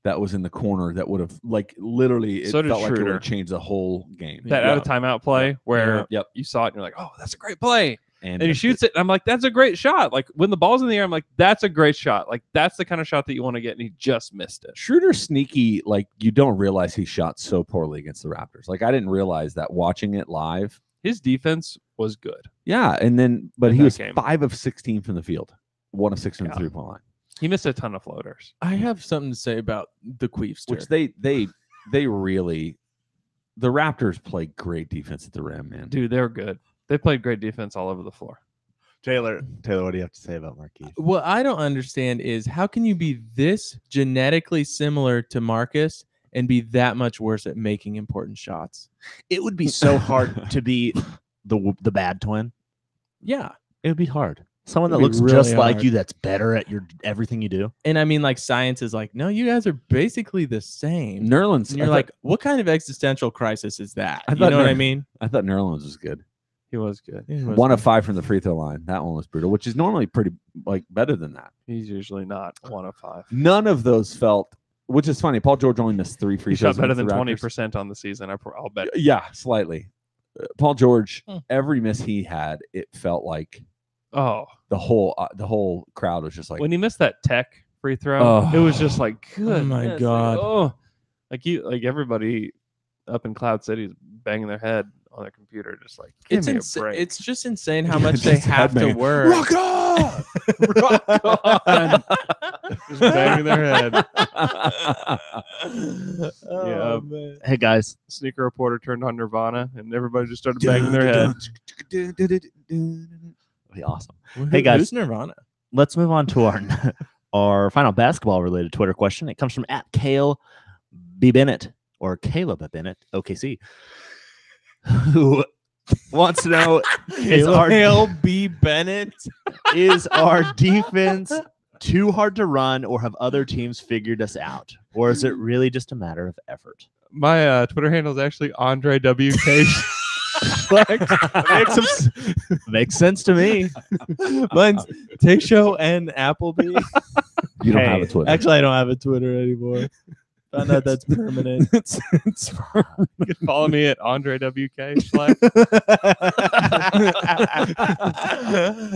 that was in the corner that would have like literally it So did felt like it would Schroeder. have changed the whole game. that out of timeout play where Yep. you saw it and you're like, oh, that's a great play. And And he shoots it. And I'm like, that's a great shot. Like when the ball's in the air, I'm like, that's a great shot. Like that's the kind of shot that you want to get. And he just missed it. Schroeder's sneaky. Like you don't realize he shot so poorly against the Raptors. Like I didn't realize that watching it live. His defense was good. Yeah, and then but In he that was game. 5 of 16 from the field, 1 of 6 from the Yeah. 3-point line. He missed a ton of floaters. I have something to say about the Queefster. Which they really, the Raptors play great defense at the rim, man. Dude, they're good. They played great defense all over the floor. Taylor, what do you have to say about Markeith? What I don't understand is how can you be this genetically similar to Marcus and be that much worse at making important shots? It would be so hard to be the bad twin. Yeah. It would be hard. Someone that It'd be looks just really like hard. you, that's better at your everything you do. And I mean, like, science is like, no, you guys are basically the same. Nerlens, And you're like, what kind of existential crisis is that? I You thought know what I Ner- mean? I thought Nerlens was good. He was good. 1 of 5 from the free throw line. That one was brutal, which is normally pretty like better than that. He's usually not 1 of 5. None of those felt, which is funny. Paul George only missed 3 free He throws. shot better against than the Raptors. 20% on the season. I'll bet. Yeah, slightly. Paul George, Hmm. every miss he had, it felt like Oh, the whole crowd was just like, when he missed that tech free throw, it was just like, good. my God. Like everybody up in Cloud City is banging their head on their computer, just like, give It's me a insa- break. it's just insane how much they Just have to headbanging. work. Rock on! Rock on! Just banging their head. Oh, man. Hey guys, Sneaker Reporter turned on Nirvana, and everybody just started banging their head. be awesome. Who- Hey, guys. who's Nirvana? Let's move on to our final basketball related Twitter question. It comes from @Kale B Bennett or Caleb Bennett OKC, who wants to know Hale B. Bennett. is our defense too hard to run, or have other teams figured us out, or is it really just a matter of effort? My Twitter handle is actually Andre WK. Makes sense to me. Mine's Take Show and Appleby. You don't Hey, have a Twitter. Actually, I don't have a Twitter anymore. Found out that's permanent. You can follow me at Andre WK. Slack.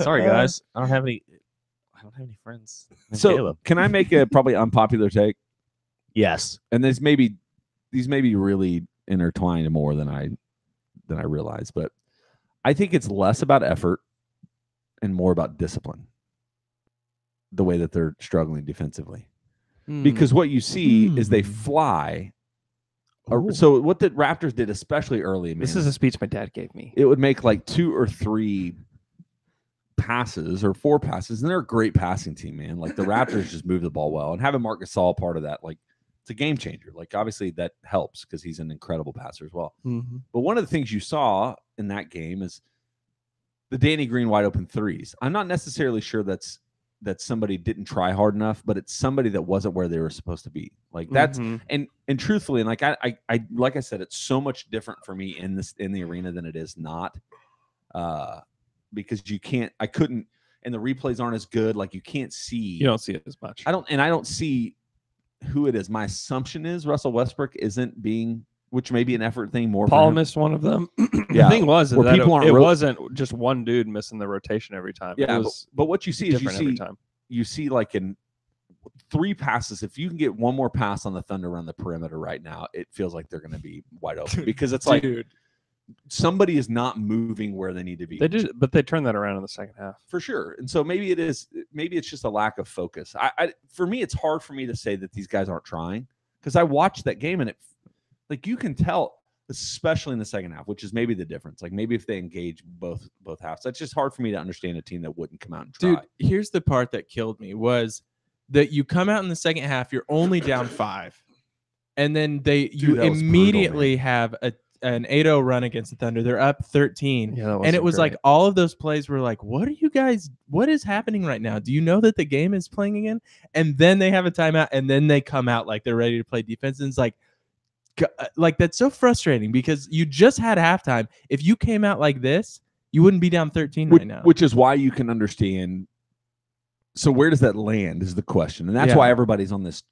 Sorry, guys. I don't have any friends. named So Caleb. can I make a probably unpopular take? Yes. And these may be really intertwined more than I realize, but I think it's less about effort and more about discipline. The way that they're struggling defensively, because what you see is they fly. So what the Raptors did, especially early, This man, is a speech my dad gave me. it would make like 2 or 3 passes or 4 passes, and they're a great passing team, man. Like the Raptors just move the ball well, and having Marc Gasol part of that, like it's a game changer. Like obviously that helps because he's an incredible passer as well. But one of the things you saw in that game is the Danny Green wide open threes. I'm not necessarily sure that somebody didn't try hard enough, but it's somebody that wasn't where they were supposed to be. Like that's and truthfully, and like I like I said, it's so much different for me in the arena than it is not. Because I couldn't, and the replays aren't as good. Like you can't see. You don't see it as much. I don't see who it is. My assumption is Russell Westbrook isn't being, which may be an effort thing more. Paul for him. missed one of them. Yeah, The thing was where that people aren't it ro- wasn't just one dude missing the rotation every time. Yeah, it was but what you see is different every time. you see like in 3 passes, if you can get one more pass on the Thunder around the perimeter right now, it feels like they're going to be wide open because it's like somebody is not moving where they need to be. They did, but they turned that around in the second half. For sure. And so maybe it's just a lack of focus. For me, it's hard for me to say that these guys aren't trying because I watched that game and it, like you can tell, especially in the second half, which is maybe the difference. Like maybe if they engage both halves, that's just hard for me to understand a team that wouldn't come out and try. Dude, here's the part that killed me was that you come out in the second half, you're only down 5. And then you that was immediately have an 8-0 run against the Thunder. They're up 13. Yeah, And it was like all of those plays were like, what is happening right now? Do you know that the game is playing again? And then they have a timeout and then they come out like they're ready to play defense. And it's like that's so frustrating because you just had halftime. If you came out like this, you wouldn't be down 13 right now. Which is why you can understand. So where does that land is the question. And that's Yeah. why everybody's on this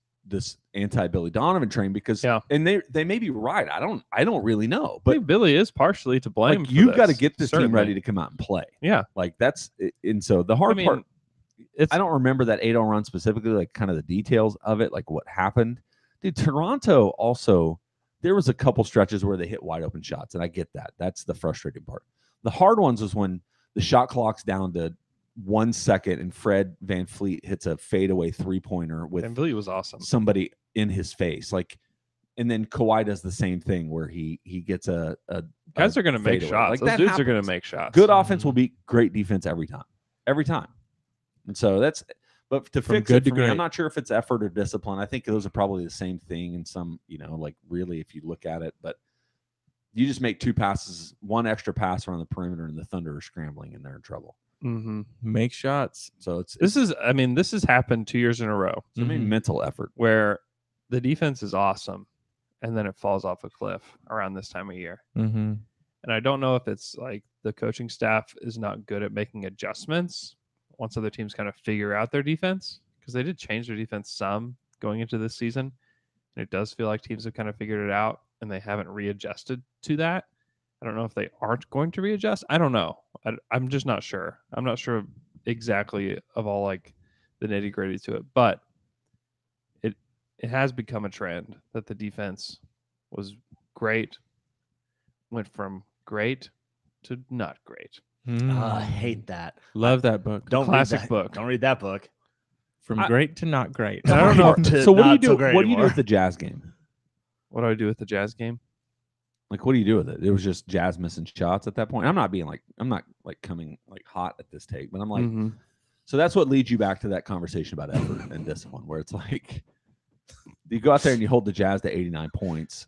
anti-Billy Donovan train because Yeah. and they may be right. I don't really know. But But Billy is partially to blame. like for you've got to this, get this team certainly. ready to come out and play. Yeah, Like that's and so the hard I part mean, it's I don't remember that 8-0 run specifically, like kind of the details of it, like what happened. Dude, Toronto also, there was a couple stretches where they hit wide open shots, and I get that. That's the frustrating part. The hard ones was when the shot clock's down to 1 second and Fred VanVleet hits a fadeaway 3-pointer with and Billy was awesome. somebody in his face. Like, and then Kawhi does the same thing where he gets a Guys are going to make fadeaway. shots. Like, Those that dudes are going happens. to make shots. Good offense will beat great defense every time. And so that's, but to From fix good it to for me, great. I'm not sure if it's effort or discipline. I think those are probably the same thing in some, like really if you look at it, but you just make 2 passes, 1 extra pass around the perimeter and the Thunder are scrambling and they're in trouble. Mm-hmm. Make shots. So it's This has happened 2 years in a row maybe Mhm. mental effort. where the defense is awesome, and then it falls off a cliff around this time of year. Mm-hmm. And I don't know if it's like the coaching staff is not good at making adjustments once other teams kind of figure out their defense, because they did change their defense some going into this season. And it does feel like teams have kind of figured it out and they haven't readjusted to that. I don't know if they aren't going to readjust. I don't know. I'm just not sure. I'm not sure exactly of all like the nitty gritty to it, but it has become a trend that the defense was great, went from great to not great. I hate that. Love that book. Don't Classic read that. book. Don't read that book. From I- great to not great. I don't know. So what do you Not do? so great What do you do anymore. with the Jazz game? What do I do with the Jazz game? Like, what do you do with it? It was just Jazz missing shots at that point. I'm not coming like hot at this take, but I'm like, Mhm. so that's what leads you back to that conversation about effort and discipline, where it's like you go out there and you hold the Jazz to 89 points.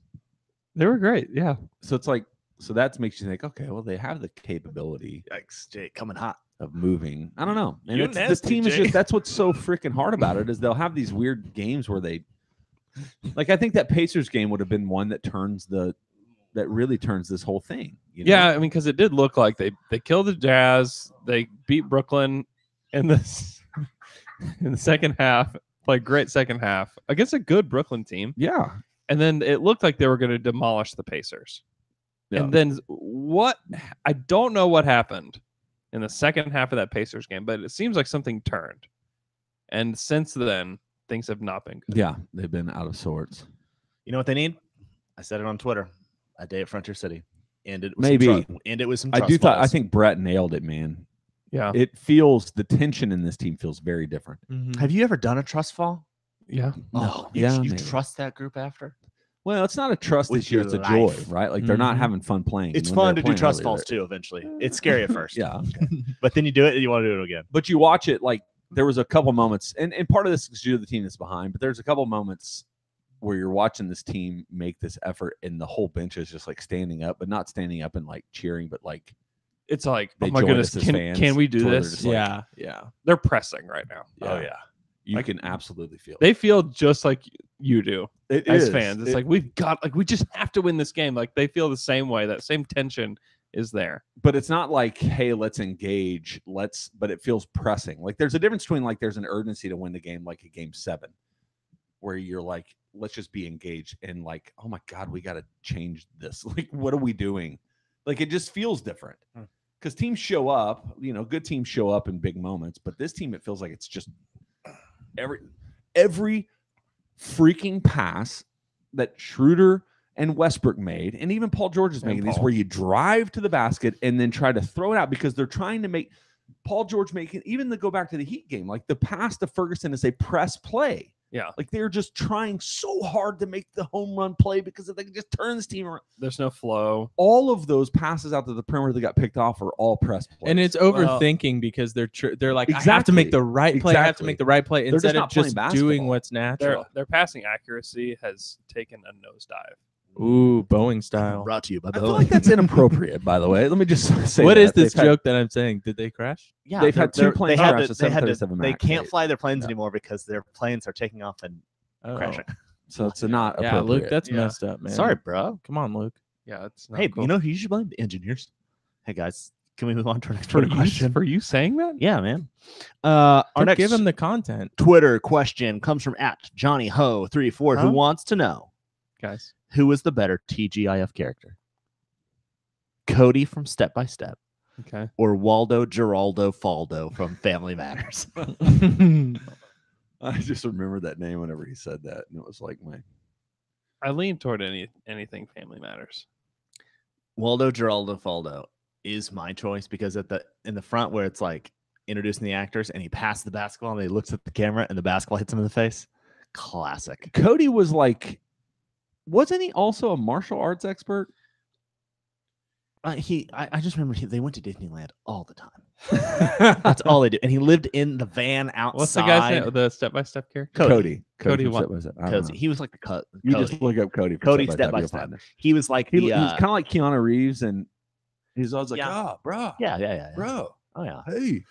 They were great. Yeah. So it's like, so that makes you think, okay, well, they have the capability Yikes, Jake, coming hot. of moving. I don't know. And You it's, the nasty, team is Jake. just, that's what's so freaking hard about it is they'll have these weird games where they, like, I think that Pacers game would have been one that really turns this whole thing. You know? Yeah, I mean, because it did look like they killed the Jazz. They beat Brooklyn in this in the second half. Played great second half against a good Brooklyn team, Yeah. and then it looked like they were going to demolish the Pacers. Yeah. And then I don't know what happened in the second half of that Pacers game, but it seems like something turned. And since then, things have not been good. Yeah. They've been out of sorts. You know what they need? I said it on Twitter. A day at Frontier City. End it with Maybe. end it with some I trust I falls. think Brett nailed it, man. Yeah. It feels, the tension in this team feels very different. Have you ever done a trust fall? Yeah. No. Yeah, You maybe. trust that group after? Well, it's not a trust With issue, your it's a life. joy, right? Like they're not Mhm. having fun playing. It's And when fun they're to do playing trust early, falls they're- too, eventually. It's scary at first. Yeah. But then you do it and you want to do it again. But you watch it, like there was a couple moments, and part of this is due to the team that's behind, but there's a couple moments where you're watching this team make this effort and the whole bench is just like standing up, but not standing up and like cheering, but like It's like, they oh my joined goodness, us as fans can we do to where they're this? just like- Yeah, yeah. They're pressing right now. Oh, yeah. you can absolutely feel it. They feel just like you do It as is. fans. It's It- like we just have to win this game. Like they feel the same way. That same tension is there. but it's not like, hey, let's engage, but it feels pressing. Like there's a difference between like there's an urgency to win the game, like a game 7, where you're like, let's just be engaged, and like, oh my God, we got to change this. Like, what are we doing? Like it just feels different because teams show up, good teams show up in big moments, but this team, it feels like it's just every freaking pass that Schroeder and Westbrook made, and even Paul George is And making these, Paul. where you drive to the basket and then try to throw it out because they're trying to make Paul George making, even to go back to the Heat game, like the pass to Ferguson is a press play. Yeah. Like they're just trying so hard to make the home run play because if they can just turn this team around. There's no flow. All of those passes out to the perimeter that got picked off are all press plays. And it's overthinking because they're like, I have to make the right play. I have to Exactly. make the right play They're just instead of not playing just basketball. doing what's natural. Their passing accuracy has taken a nosedive. Ooh, Boeing style. Brought to you by I feel like that's inappropriate, by the way. Let me just say What that. is this They've had- joke that I'm saying? Did they crash? Yeah, They've had two planes crash at they had to, 737 they Max. can't fly their planes Yeah. anymore because their planes are taking off and Oh. crashing. So it's not Yeah, appropriate. Luke, that's Yeah. messed up, man. Sorry, bro. Come on, Luke. Yeah, it's not Hey, cool. you know who you should blame? The engineers. Hey guys, can we move on to our next for Twitter question? for you saying that? Yeah, man. Our Don't next give him the content. Twitter question comes from @JohnnyHo34, who Huh? wants to know Guys. who was the better TGIF character, Cody from Step by Step Okay. or Waldo Geraldo Faldo from Family Matters. I just remember that name whenever he said that, and it was like my. I lean toward anything Family Matters. Waldo Geraldo Faldo is my choice because in the front where it's like introducing the actors and he passes the basketball and he looks at the camera and the basketball hits him in the face. Classic. Cody was like, wasn't he also a martial arts expert? I just remember they went to Disneyland all the time. That's all they do. And he lived in the van outside. What's the guy's name? The step-by-step character? Cody. Cody from what? Step by Step. I don't Cozy. know. He was like the cut. You just look up Cody. from Cody Step Step by you'll Step. find it. He was like He the was kind of like Keanu Reeves, and he's always like, Yeah. "Oh, bro, yeah. bro, Oh yeah. hey."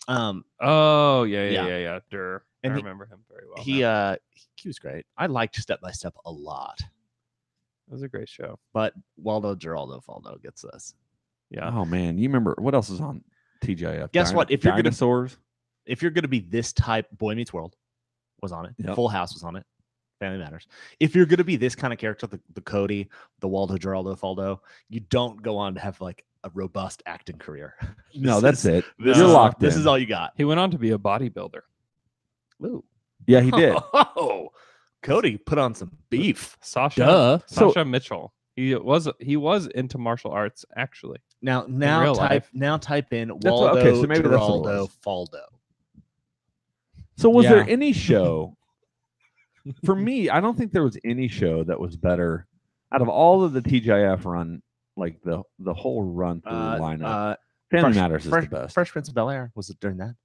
Oh, Yeah. yeah. Durr. And I he- remember him very well. He now. he was great. I liked Step by Step a lot, It was a great show. but Waldo Geraldo Faldo gets this. Yeah. Oh man, you remember what else is on TGIF? Guess what? If you're gonna- dinosaurs, If you're going to be this type, Boy Meets World was on it. Yep. Full House was on it. Family Matters. If you're going to be this kind of character, the Cody, the Waldo, Geraldo, Faldo, you don't go on to have like a robust acting career. No, that's it. This You're is, locked This in. is all you got. He went on to be a bodybuilder. Ooh. Yeah, he did. Oh, Cody put on some beef. Sasha Duh. Sasha Mitchell. He was into martial arts actually. Now real life. type in what- Waldo, okay, so maybe that's what it Geraldo, was. Faldo. So was there Yeah. any show? For me, I don't think there was any show that was better out of all of the TGIF run, like the whole run through lineup. Family Matters is the best. Fresh Prince of Bel-Air was it during that?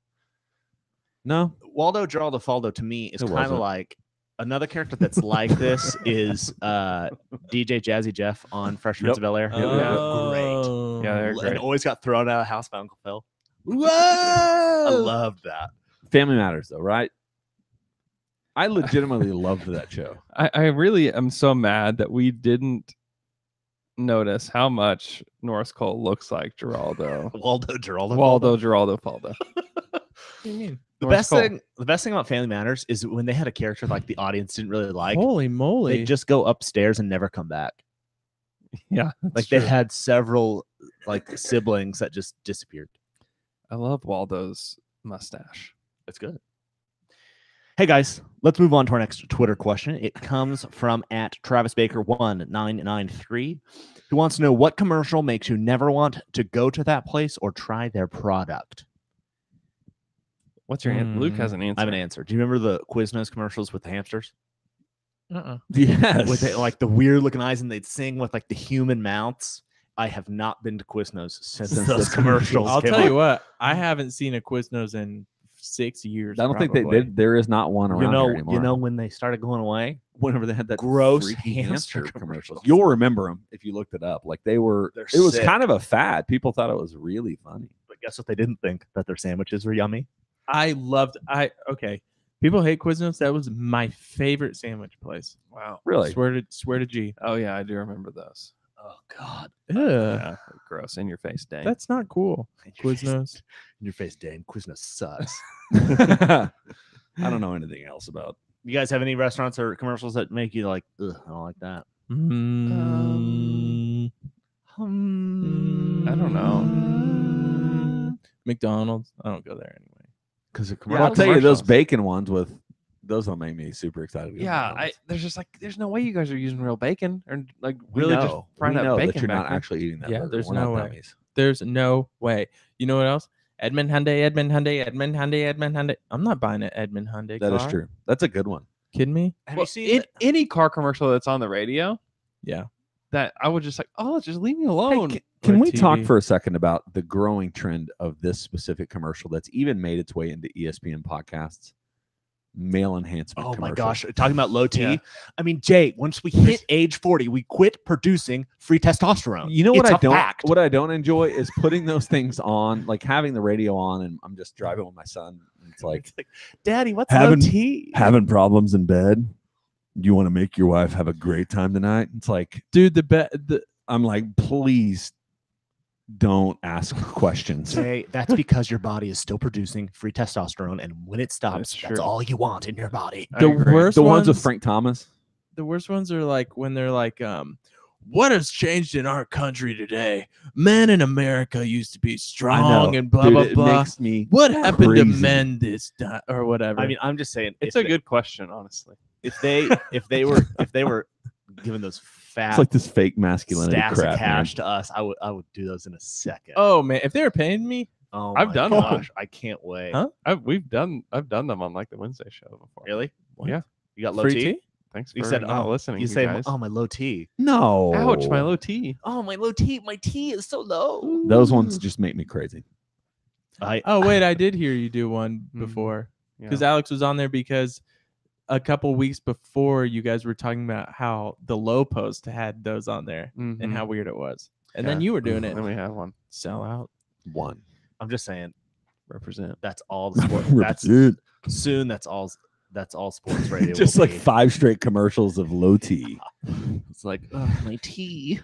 No, Waldo, Geraldo, Faldo to me is It kind of wasn't. like another character that's like this is DJ Jazzy Jeff on Fresh Prince of Bel-Air. Yep. Great. Yeah, they're And great. always got thrown out of the house by Uncle Phil. Whoa! I loved that. Family Matters though, right? I legitimately loved that show. I really am so mad that we didn't notice how much Norris Cole looks like Geraldo. Waldo, Geraldo, Waldo, Faldo. Geraldo, Faldo. What do you mean? The Norris best Cole. thing, the best thing about Family Matters is when they had a character like the audience didn't really like. Holy moly! They just go upstairs and never come back. Yeah, Like they had several like siblings that just disappeared. I love Waldo's mustache. That's good. Hey guys, let's move on to our next Twitter question. It comes from at Travis Baker 1993, who wants to know what commercial makes you never want to go to that place or try their product. What's your answer? Luke has an answer. I have an answer. Do you remember the Quiznos commercials with the hamsters? Yes. With like the weird looking eyes, and they'd sing with like the human mouths. I have not been to Quiznos since Since those the commercials. I'll came tell out. you what. I haven't seen a Quiznos in 6 years. I don't think probably. there is not one around here anymore. You know when they started going away? whenever they had that Gross freaky hamster commercials. commercials. You'll remember them if you looked it up. Like they were, They're it was sick. kind of a fad. People thought it was really funny. But guess what? They didn't think that their sandwiches were yummy. Okay. People hate Quiznos. That was my favorite sandwich place. Wow. Really? Swear to G. Oh yeah, I do remember those. Oh God! Ugh, Yeah, gross in your face, dang. that's not cool. In your face- Quiznos. in your face, Dane. Quiznos sucks. I don't know anything else about. You guys have any restaurants or commercials that make you like, ugh, I don't like that? Mm. I don't know. McDonald's. I don't go there anyway. Because Well, I'll tell you, those bacon ones with those don't make me super excited. to go to Yeah, McDonald's. there's just like there's no way you guys are using real bacon or like We really know. just frying We up know bacon that you're back not there. actually eating that. Yeah, burger. there's We're no not way. dummies. There's no way. You know what else? Edmund Hyundai, Edmund Hyundai, Edmund Hyundai, Edmund Hyundai. I'm not buying an Edmund Hyundai That is car. true. That's a good one. Kidding me? Have Well, you seen any car commercial that's on the radio Yeah. that I would just like, oh, just leave me alone. Can Or we talk TV. for a second about the growing trend of this specific commercial that's even made its way into ESPN podcasts? Male enhancement. Oh my commercials. gosh! Talking about low T. Yeah. I mean, Jay. Once we hit age 40, we quit producing free testosterone. You know what It's I a don't fact. what I don't enjoy is putting those things on, like having the radio on, and I'm just driving with my son. And it's like It's like, Daddy, what's Having- low T? having problems in bed. You want to make your wife have a great time tonight? It's like Dude, the I'm like, please don't ask questions. Jay, that's because your body is still producing free testosterone, and when it stops, That's that's true. all you want in your body. I the agree. worst The ones with Frank Thomas. The worst ones are like when they're like, what has changed in our country today? Men in America used to be strong and blah Dude, blah it blah. makes me What happened to crazy. men this time or whatever? I mean, I'm just saying, It's if a they- good question, honestly. if they were given those fat It's like this fake masculinity stacks crap. of man. cash to us, I would do those in a second. oh man, if they were paying me, Oh I've my done one. gosh, I can't wait. Huh? I've done them on like the Wednesday show before. Really? What? Yeah. You got low free T? tea? Thanks You for said, not listening. You You say, guys. oh, my low T. No. Ouch, my low T. Oh, my low T. My T is so low. Those ones just make me crazy. Oh wait, I did hear you do one Mhm. before Yeah. because Alex was on there because a couple weeks before you guys were talking about how the low post had those on there and Mhm. how weird it was, and then Yeah. you were doing it. Then we have one. Sell out. One. I'm just saying, Represent. that's all the sport. That's Dude. soon. That's all sports radio. Just will like be. 5 straight commercials of low T. It's like, oh, my T.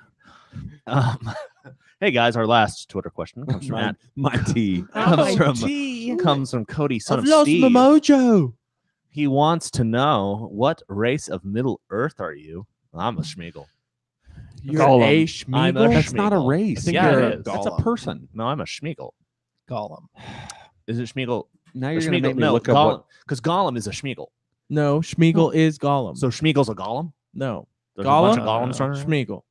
Hey guys, our last Twitter question comes from Matt. My T. Comes from Cody, son I've of lost Steve. my mojo. He wants to know, what race of Middle Earth are you? I'm a Schmeagle. You're Gollum. a I'm a Schmeagle? That's not a Schmeagle. race. Yeah, you're it a is. That's a Gollum. person. No, I'm a Schmeagle. Gollum. Is it Schmeagle? Now A you're gonna Schmeagle? make me No, look up Gollum. what. Because Gollum is a Schmeagle. No, Schmeagle is Gollum. So Schmeagle's a Gollum? no, There's a bunch of Gollum? Gollums running around? Schmeagle.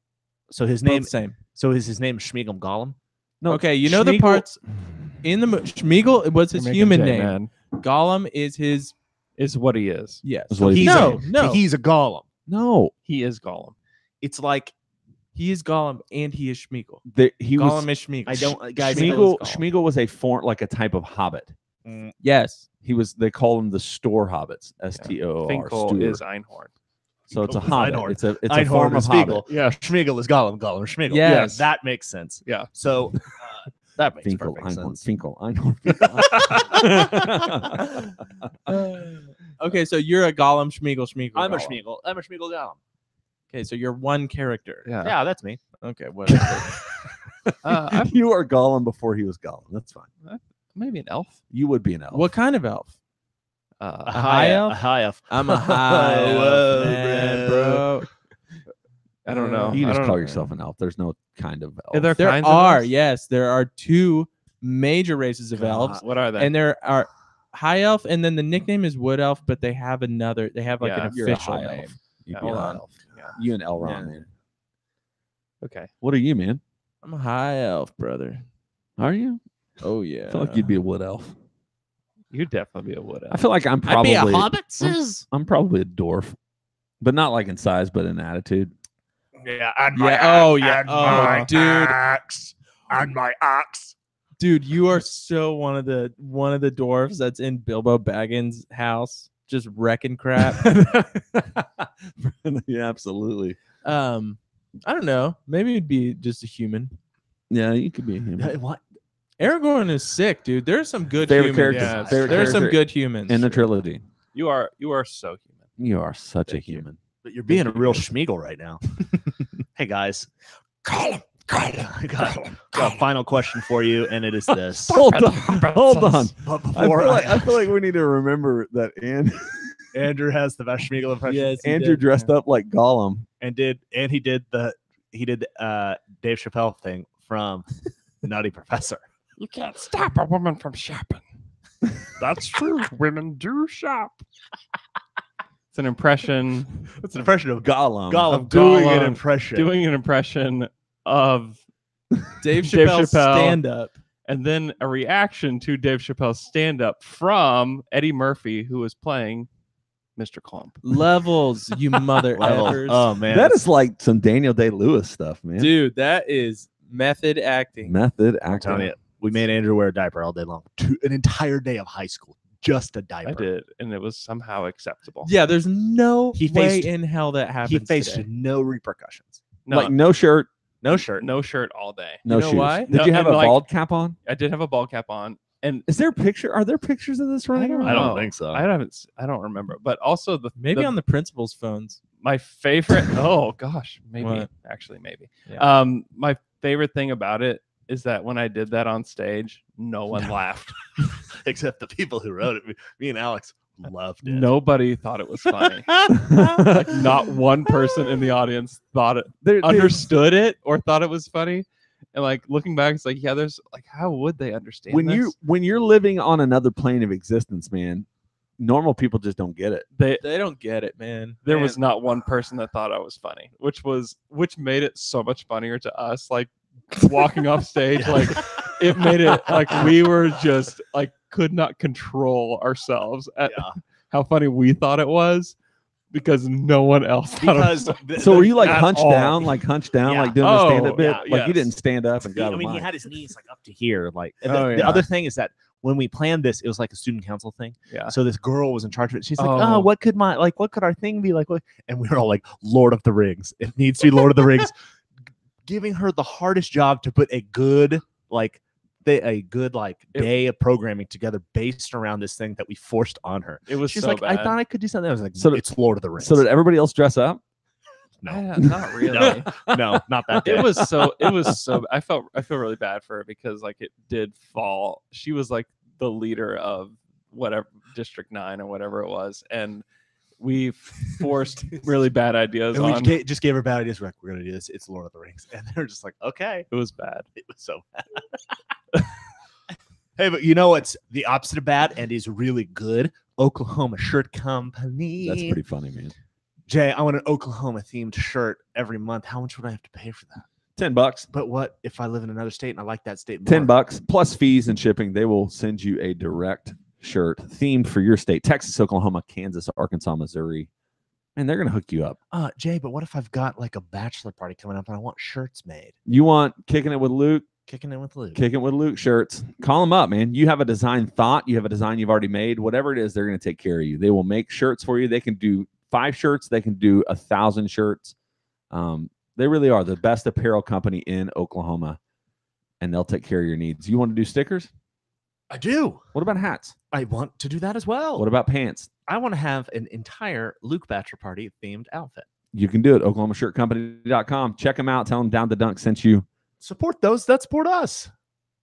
So his Both name. the same. So is his name Schmeagle Gollum? No, Okay, you know the Schmeagle- parts in the Schmeagle was his You're making human J, name. man. Gollum is his Is what he is. yes. Is what he- He's no, a, no. He's a Gollum. No, He is Gollum. It's like He is Gollum and he is Schmeagle. he Gollum was. is Schmeagle. I don't guys. Schmeagle, Schmeagle is Gollum. Schmeagle was a form like a type of hobbit. Yes. He was. They call him the store hobbits. STOR. Finkel Stewart. is Einhorn. So it's a Finkel is hobbit. Einhorn. It's a Einhorn form of is hobbit. Schmeagle. Yeah. Schmeagle is Gollum. Gollum is Schmeagle. Yes. That makes sense. Yeah. So that makes Finkel, perfect Einhorn, sense. Finkel, Einhorn. Okay, so you're a Gollum, Schmeagle, Schmeagle. I'm a Gollum. Schmeagle. I'm a Schmeagle Gollum. Okay, so you're one character. Yeah. Yeah, that's me. Okay, whatever. You are Gollum before he was Gollum. That's fine. Maybe an elf. You would be an elf. What kind of elf? Uh, high elf? A high elf. I'm a high Whoa, elf, man, bro. I don't know. You I just don't call know. yourself an elf. There's no kind of elf. Are there There kinds of are, elves? yes, there are two major races of God. elves, What are they? and there are high elf, and then the nickname is wood elf, but they have another. They have like Yeah, an You're a official high name. elf. You'd Yeah, be hold an on. elf. Yeah. You and Elrond, Yeah. man. Okay. What are you, man? I'm a high elf, brother. Are you? Oh yeah. I feel like you'd be a wood elf. You'd definitely be a wood elf. I feel like I'm I'd probably be a hobbit, sis. I'm probably a dwarf, but not like in size, but in attitude. Yeah, and Yeah. Oh yeah. and Oh, my dude. axe. And my axe. Dude, you are so one of the dwarves that's in Bilbo Baggins' house, just wrecking crap. Yeah, absolutely. I don't know. Maybe it'd be just a human. Yeah, you could be a human. What? Aragorn is sick, dude. There's some good Favorite humans. character. Yes. Favorite There's some character good humans. in the trilogy. You are so human. You are such Thank a you. human. But you're being a real Schmeagle right now. Hey guys. I got a final question for you, and it is this. Hold on. Hold on. But I before feel like we need to remember that Andrew has the best Schmeagle impression. Yes, he Andrew did. dressed up like Gollum. and he did Dave Chappelle thing from Nutty Professor. You can't stop a woman from shopping. That's true. Women do shop. It's an impression. It's an impression of Gollum. Gollum Of doing Gollum an impression. Doing an impression of Dave Dave Chappelle's Chappelle. stand up. and then a reaction to Dave Chappelle's stand-up from Eddie Murphy, who was playing Mr. Clump. Levels, you mother Level. effers. Oh man, That is like some Daniel Day-Lewis stuff, man. Dude, that is method acting. Method I'm acting. telling you, we made Andrew wear a diaper all day long. An entire day of high school, just a diaper. I did, and it was somehow acceptable. Yeah, there's no He way faced- in hell that happens. He faced today. no repercussions. No, Like no shirt, No shirt. no shirt all day. no know shoes. why? Did No, you have a and, like- bald cap on? I did have a ball cap on, and Is there a picture? Are there pictures of this running around? I don't know. think so. I don't remember. But also Maybe on the principal's phones. my favorite. Oh gosh, maybe What? actually maybe. Yeah. My favorite thing about it is that when I did that on stage, no one laughed. Except the people who wrote it. Me and Alex loved it. Nobody thought it was funny. Like not one person in the audience thought it understood it or thought it was funny. And like looking back, it's like, yeah, there's like, how would they understand this? when you're living on another plane of existence, man, normal people just don't get it. They don't get it, man. There was not one person that thought I was funny, which made it so much funnier to us. Like walking off stage, like it made it like we were just like could not control ourselves at Yeah. how funny we thought it was because no one else thought Because it was. So were you like At hunched all. down, Yeah. like doing the Oh, stand-up bit? yeah, Like yes. you didn't stand up and grab I a mean, he mic. had his knees like up to here. Like and Oh, the yeah. other thing is that when we planned this, it was like a student council thing. Yeah. So this girl was in charge of it. She's like, Oh. "Oh, what could our thing be like?" And we were all like, "Lord of the Rings. It needs to be Lord of the Rings." Giving her the hardest job to put a good day of programming together based around this thing that we forced on her. It was She's so like, bad. "I thought I could do something." I was like, So "It's Lord of the Rings." So did everybody else dress up? no, Not really. no, not that day. It was so I feel really bad for her because like it did fall. She was like the leader of whatever District 9 or whatever it was, and we forced really bad ideas And we on. just gave her bad ideas. We're like, we're gonna do this. It's Lord of the Rings, and they're just like, okay. It was bad. It was so bad. Hey, but you know what's the opposite of bad and is really good? Oklahoma Shirt Company. That's pretty funny, man. Jay, I want an Oklahoma themed shirt every month. How much would I have to pay for that? $10. But what if I live in another state and I like that state more? $10 plus fees and shipping. They will send you a direct shirt themed for your state: Texas, Oklahoma, Kansas, Arkansas, Missouri. And they're gonna hook you up. Jay, but what if I've got like a bachelor party coming up and I want shirts made? You want Kicking It with Luke? Kicking in with Luke. Kicking It with Luke shirts. Call them up, man. You have a design thought. You have a design you've already made. Whatever it is, they're gonna take care of you. They will make shirts for you. They can do 5 shirts. They can do 1,000 shirts. They really are the best apparel company in Oklahoma, and they'll take care of your needs. You want to do stickers? I do. What about hats? I want to do that as well. What about pants? I want to have an entire Luke bachelor party themed outfit. You can do it. OklahomaShirtCompany.com. Check them out. Tell them Down to Dunk sent you. Support those that support us.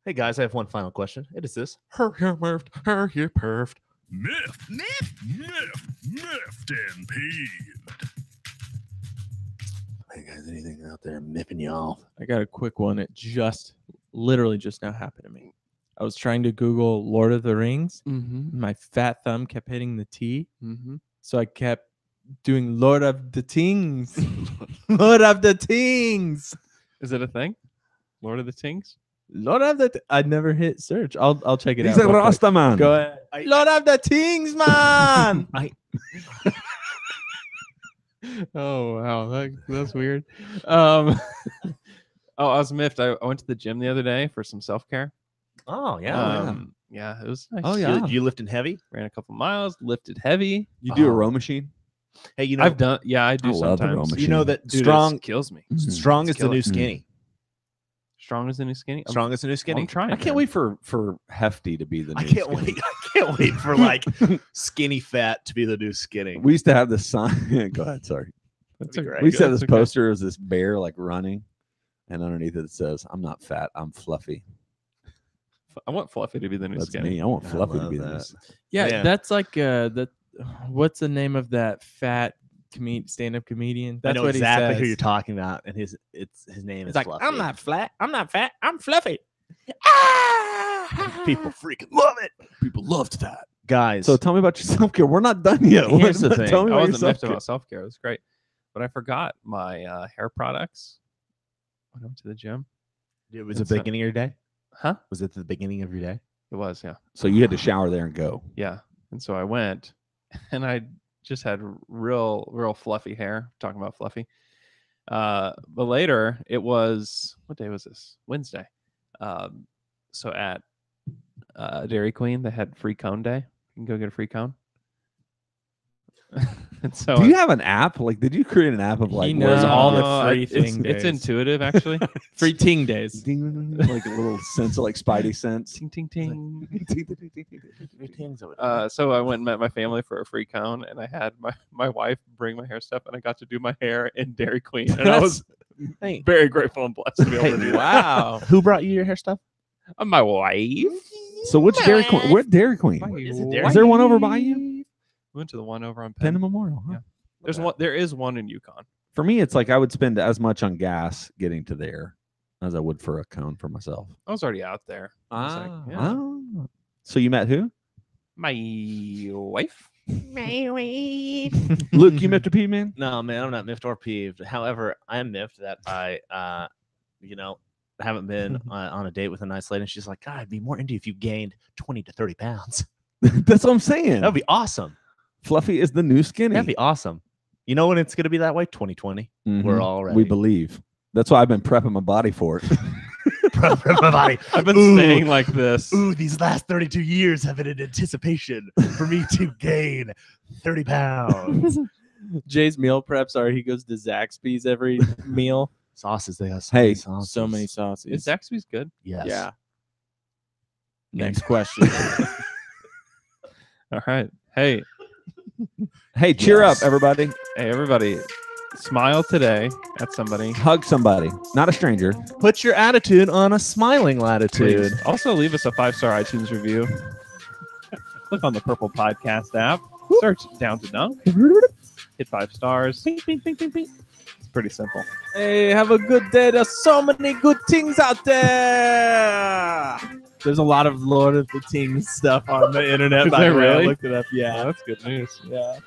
Hey guys, I have one final question. It is this: her here perfed, her here perfed. Miffed and peeved. Hey guys, anything out there miffing y'all? I got a quick one. It literally just now happened to me. I was trying to Google Lord of the Rings. Mm-hmm. My fat thumb kept hitting the T. Mm-hmm. So I kept doing Lord of the Tings. Lord of the Tings. Is it a thing? Lord of the Tings? Lord of the I never hit search. I'll check it He's out. a real quick. Rasta man. Go ahead. Lord of the Tings, man. Oh wow, that's weird. I was miffed. I went to the gym the other day for some self-care. Oh yeah. Yeah, it was nice. Oh, yeah. You lifting heavy? Ran a couple miles, lifted heavy. You do a row machine? Hey, you know I've done. Yeah, I do I love the row sometimes. machine. you know that Dude, strong it kills me. strong is the Kill new it. skinny. Strong as the new skinny. Strong is the new I'm skinny. trying. I can't wait for Hefty to be the new I can't skinny. wait. I can't wait for like skinny fat to be the new skinny. We used to have this sign. Go ahead, sorry. That's That'd be okay. great. We used to have this That's okay. poster of this bear like running, and underneath it says, "I'm not fat, I'm fluffy." I want Fluffy to be the new That's skinny. me. I want I Fluffy to love be the new. that. Yeah, Man. that's like that. What's the name of that fat stand-up comedian? That's I know what exactly he says. who you're talking about, and his name It's is like Fluffy. I'm not flat. I'm not fat. I'm fluffy. People freaking love it. People loved that. Guys, So tell me about your self care. We're not done yet. Here's the thing. Tell me I about your wasn't miffed self-care. about self-care. It was great, but I forgot my hair products when I went to the gym. it was the it's not- beginning of your day. Huh? Was it the beginning of your day? It was, yeah. So you had to shower there and go. Yeah. And so I went and I just had real fluffy hair. Talking about fluffy. But later it was, what day was this? Wednesday. So at Dairy Queen, they had free cone day. You can go get a free cone. And so Do you have an app? Like, did you create an app of like He knows where- all the No, free it's thing It's days. intuitive, actually. Free ting days. Ding, like a little sense of like Spidey sense? Ting ting ting. Uh, So I went and met my family for a free cone, and I had my wife bring my hair stuff, and I got to do my hair in Dairy Queen, and I was Hey. very grateful and blessed to be able Hey, to do that. Wow. who brought you your hair stuff? My wife. So which Dairy Queen? Where Dairy Queen? Is there one over by you? We went to the one over on Penn Penn. Memorial. Huh? Yeah. There's one. There is one in Yukon. For me, it's like I would spend as much on gas getting to there as I would for a cone for myself. I was already out there. I was like, yeah. Ah. So you met who? My wife. Luke, you met the P man? No, man, I'm not miffed or peeved. However, I am miffed that I, haven't been on a date with a nice lady. And she's like, God, I'd be more into you if you gained 20 to 30 pounds. That's what I'm saying. That'd be awesome. Fluffy is the new skinny. That'd be awesome. You know when it's going to be that way? 2020. Mhm. We're all ready. We believe. That's why I've been prepping my body for it. my body. I've been Ooh. saying like this. Ooh, these last 32 years have been in anticipation for me to gain 30 pounds. Jay's meal preps are he goes to Zaxby's every meal. Sauces, they have Hey, sauces. So many sauces. Is Zaxby's good? Yes. Yeah. Next question. All right. Hey, Hey, cheer Yes. up, everybody. hey, everybody, smile today at somebody. Hug somebody, not a stranger. Put your attitude on a smiling latitude. Please. Also, leave us a 5-star iTunes review. Click on the purple podcast app. Search Down to Dunk. Hit 5 stars. It's pretty simple. Hey, have a good day. There's so many good things out there. There's a lot of Lord of the Things stuff on the internet. Is By there the way. I really? looked it up. Yeah. That's good news. Yeah.